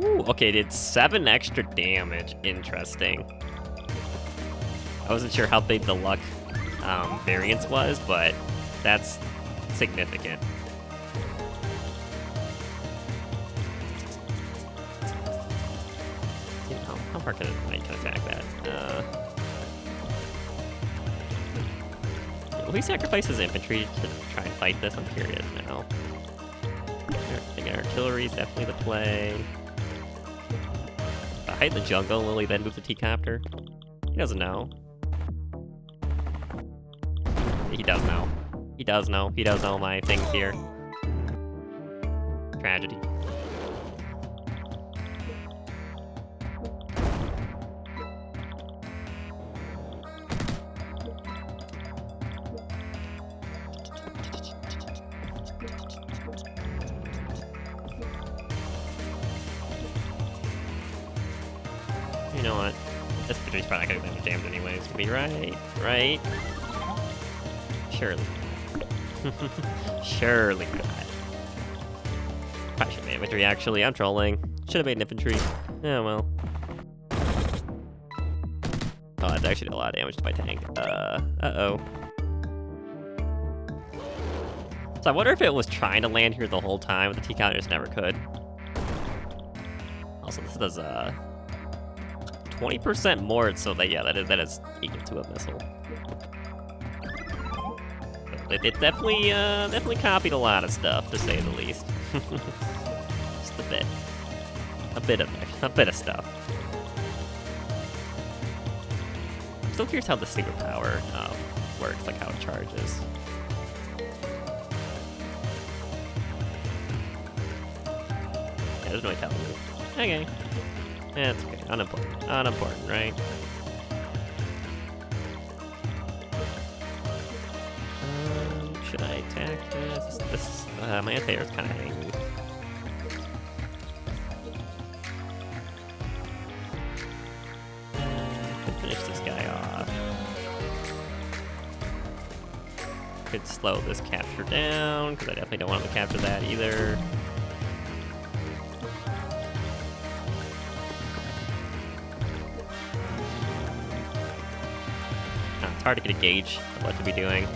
Ooh, okay, did 7 extra damage. Interesting. I wasn't sure how big the luck variance was, but that's significant. How far can I attack that? Will he sacrifice his infantry to try and fight this? I'm curious now. I think artillery is definitely the play. If I hide in the jungle, will he then move the T-copter? He doesn't know. He does know. He does know. He does know my things here. Tragedy. You know what? This picture's probably not gonna do that much damage anyways. It's gonna be right. Surely. Surely not. Probably should be infantry, actually. I'm trolling. Should have made an infantry. Oh well. Oh, that's actually a lot of damage to my tank. Uh-oh. So I wonder if it was trying to land here the whole time, but the T-counter just never could. Also, this does 20% more, so that, yeah, that is equal to a missile. It definitely copied a lot of stuff, to say the least. Just a bit of stuff. I'm still curious how the superpower works, like how it charges. Yeah, there's no way telling me. Okay. Yeah, it's okay. Unimportant, right? Should I attack this? My anti-air is kind of hanging. Could finish this guy off. Could slow this capture down, because I definitely don't want him to capture that either. It's hard to get a gauge of what to be doing.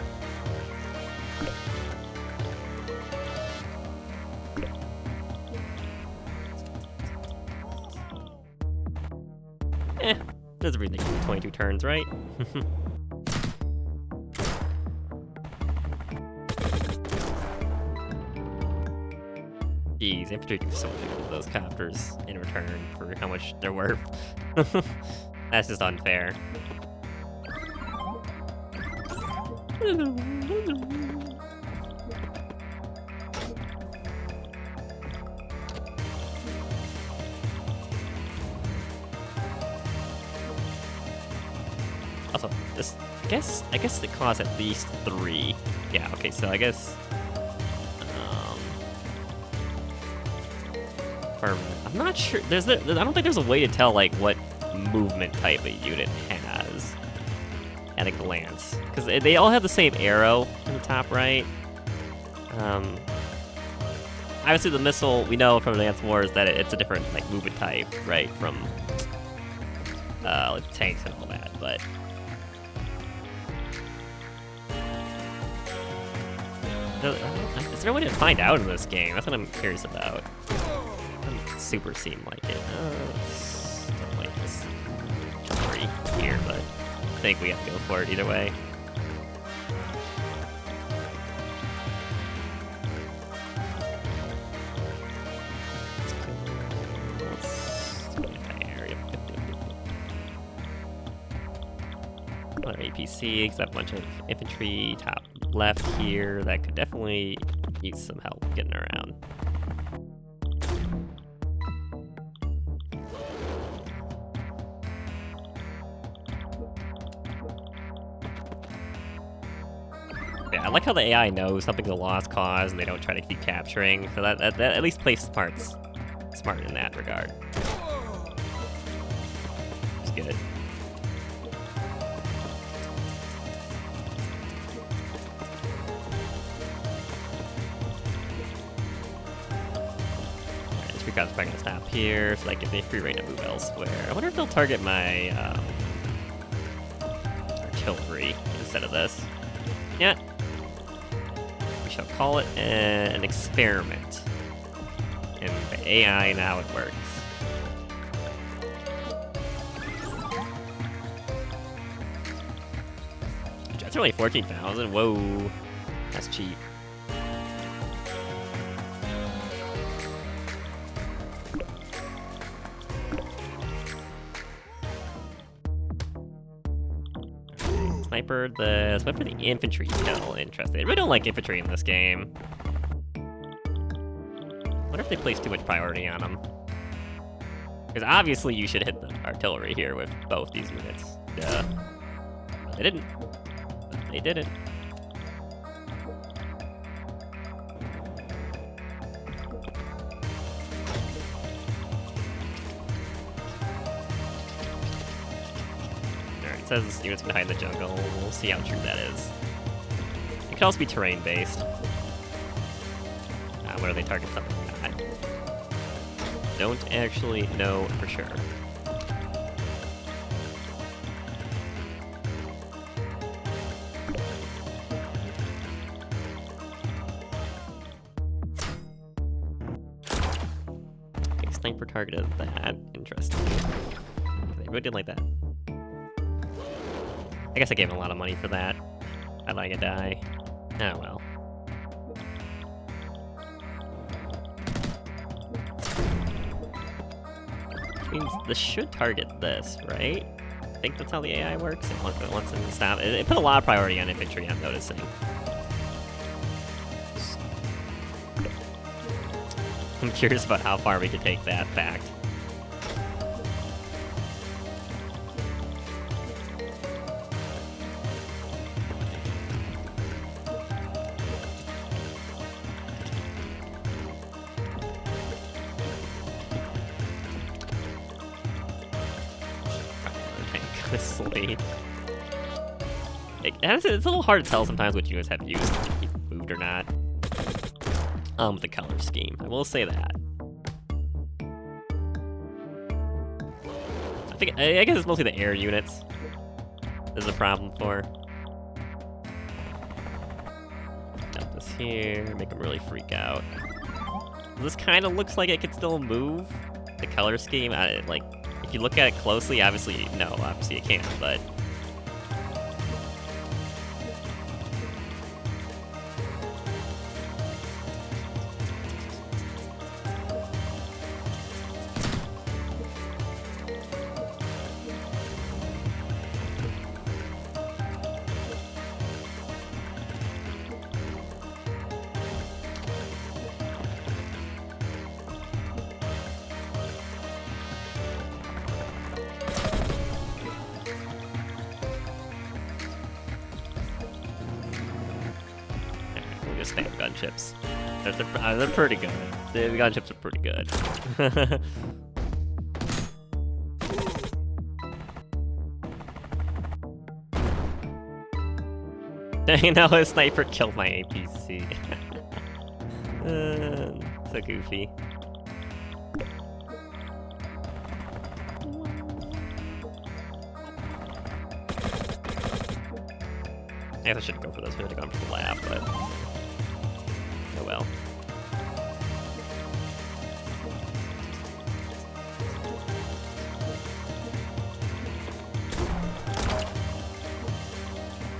There's everything for 22 turns, right? Jeez, infantry do so much with those copters in return for how much they're worth. That's just unfair. Also, this I guess it costs at least 3. Yeah, okay, so I guess I'm not sure. I don't think there's a way to tell like what movement type a unit has at a glance, because they all have the same arrow in the top right. Obviously, the missile we know from Advanced Wars that it's a different like movement type, right? From like tanks and all that, but. Is there a way to find out in this game? That's what I'm curious about. Doesn't super seem like it. Don't like this tree here, but I think we have to go for it either way. Another APC, because I have a bunch of infantry top left here that could definitely use some help getting around. Yeah, I like how the AI knows something's a lost cause and they don't try to keep capturing, so that at least plays smart in that regard. It's good. Recon's probably gonna stop here, so that gives me a free reign to move elsewhere. I wonder if they'll target my artillery instead of this. Yeah. We shall call it an experiment. And the AI and how it works. That's only 14,000. Whoa. That's cheap. Sniper this. Went for the infantry kill. Interesting. I really don't like infantry in this game. Wonder if they place too much priority on them. Because obviously you should hit the artillery here with both these units. Duh. But they didn't. They didn't. Alright, it says this unit's gonna hide in the jungle. We'll see how true that is. It could also be terrain-based. Whether they target something or not. don't actually know for sure. Sniper targeted that. Interesting. They really did like that. I guess I gave him a lot of money for that. I'd like a die. Oh well. Which means this should target this, right? I think that's how the AI works. It wants them to stop. It put a lot of priority on infantry, I'm noticing. I'm curious about how far we could take that fact. It's a little hard to tell sometimes what units have used, if you've moved or not. With the color scheme, I will say that. I guess it's mostly the air units. There's a problem for. Dump this here, make them really freak out. This kind of looks like it could still move. The color scheme, like, if you look at it closely, obviously it can't, but. Spam gunships. They're pretty good. The gunships are pretty good. Dang, now a sniper killed my APC. So goofy. I guess I shouldn't go for this. I should have gone for the lab, but. Oh well.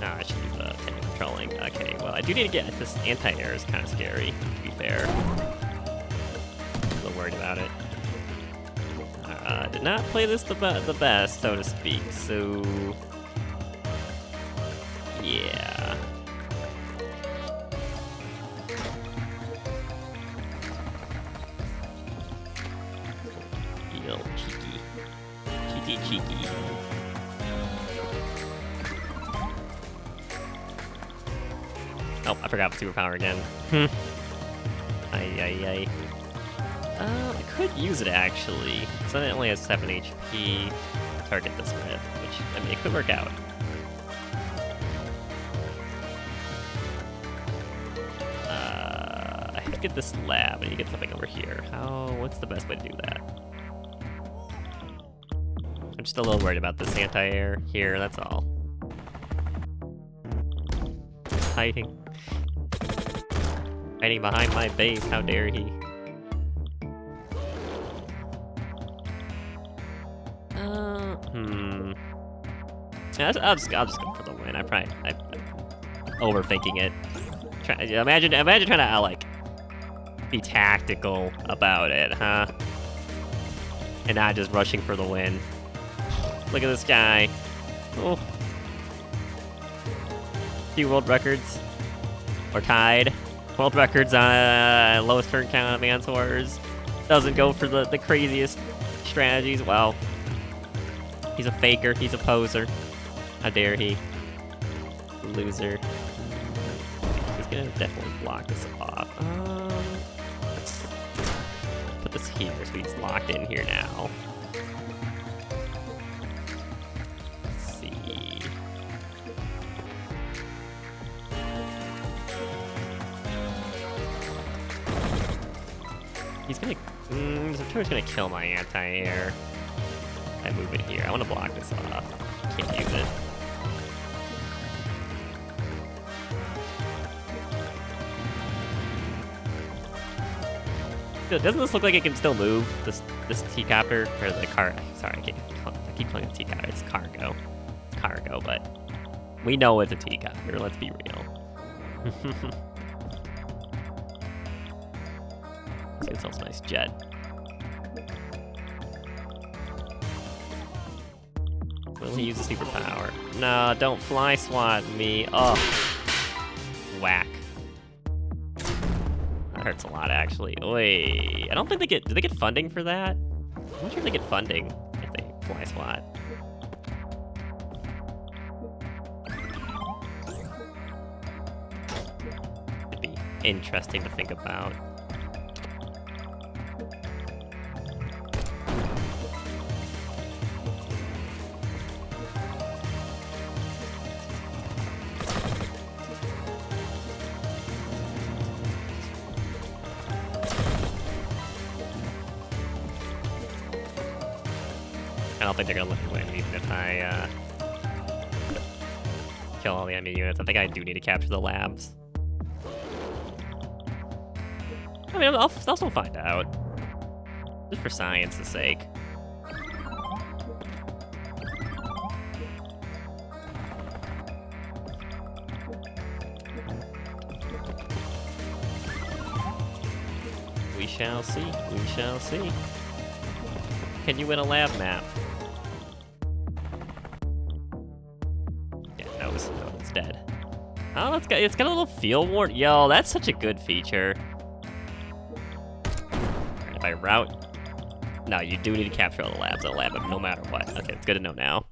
Ah, I should use the tank controlling. Okay, well, I do need to get this anti-air is kind of scary, to be fair. I'm a little worried about it. Did not play this the best, so to speak, so. Yeah. Cheeky. Oh, I forgot the superpower again. Ay. I could use it actually, because then it only has 7 HP to target this with, which, I mean, it could work out. I have to get this lab, I need to get something over here. What's the best way to do that? I'm just a little worried about this anti-air here, that's all. Hiding behind my base, how dare he. Yeah, I'll just go for the win. I'm overthinking it. Imagine trying to, like, be tactical about it, huh? And not just rushing for the win. Look at this guy. Oh. Few world records. Or tied. World records on lowest turn count of Mansours. Doesn't go for the craziest strategies. Well, he's a faker. He's a poser. How dare he? Loser. He's gonna definitely block this off. Let's put this here so he's locked in here now. He's gonna So I'm just gonna kill my anti-air. I move it here. I want to block this off. Can't use it. Doesn't this look like it can still move? This T-copter or the car? Sorry, I keep calling it T-copter. It's cargo. It's cargo, but we know it's a T-copter. Let's be real. It's also a nice jet. Will he use a superpower? No, don't fly swat me. Oh, whack. That hurts a lot, actually. Wait, I don't think they get. Do they get funding for that? I'm not sure if they get funding if they fly swat. It'd be interesting to think about. I don't think they're gonna let me win even if I kill all the enemy units. I think I do need to capture the labs. I mean, I'll still find out. Just for science's sake. We shall see. We shall see. Can you win a lab map? Yeah, no, it's dead. Oh, it's got a little field warn. Yo, that's such a good feature. If I route... No, you do need to capture all the labs at a lab, no matter what. Okay, it's good to know now.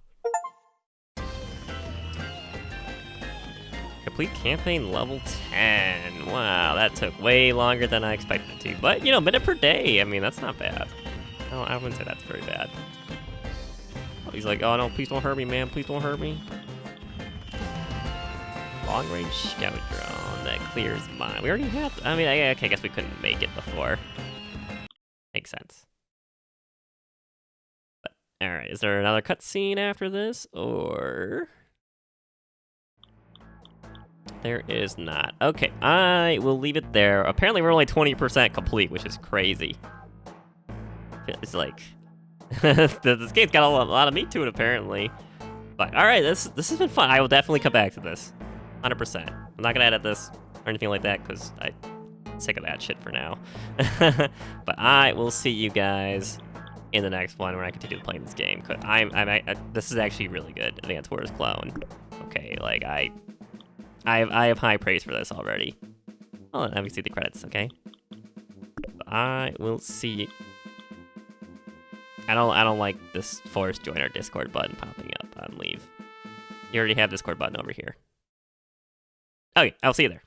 Complete campaign level 10. Wow, that took way longer than I expected it to. But, you know, minute per day. I mean, that's not bad. No, I wouldn't say that's very bad. Oh, he's like, oh no, please don't hurt me, man. Please don't hurt me. Long range scout drone that clears mine. We already have. I mean, I guess we couldn't make it before. Makes sense. But all right, is there another cutscene after this, or there is not? Okay, I will leave it there. Apparently, we're only 20% complete, which is crazy. It's like this game's got a lot of meat to it, apparently. But all right, this has been fun. I will definitely come back to this, 100%. I'm not gonna edit this or anything like that because I'm sick of that shit for now. But I will see you guys in the next one when I continue playing this game. Cause this is actually really good. Advanced Wars Clone. Okay, like I have high praise for this already. Oh, let me see the credits. Okay. But I will see. I don't like this force join our Discord button popping up on leave. You already have Discord button over here. Okay, I'll see you there.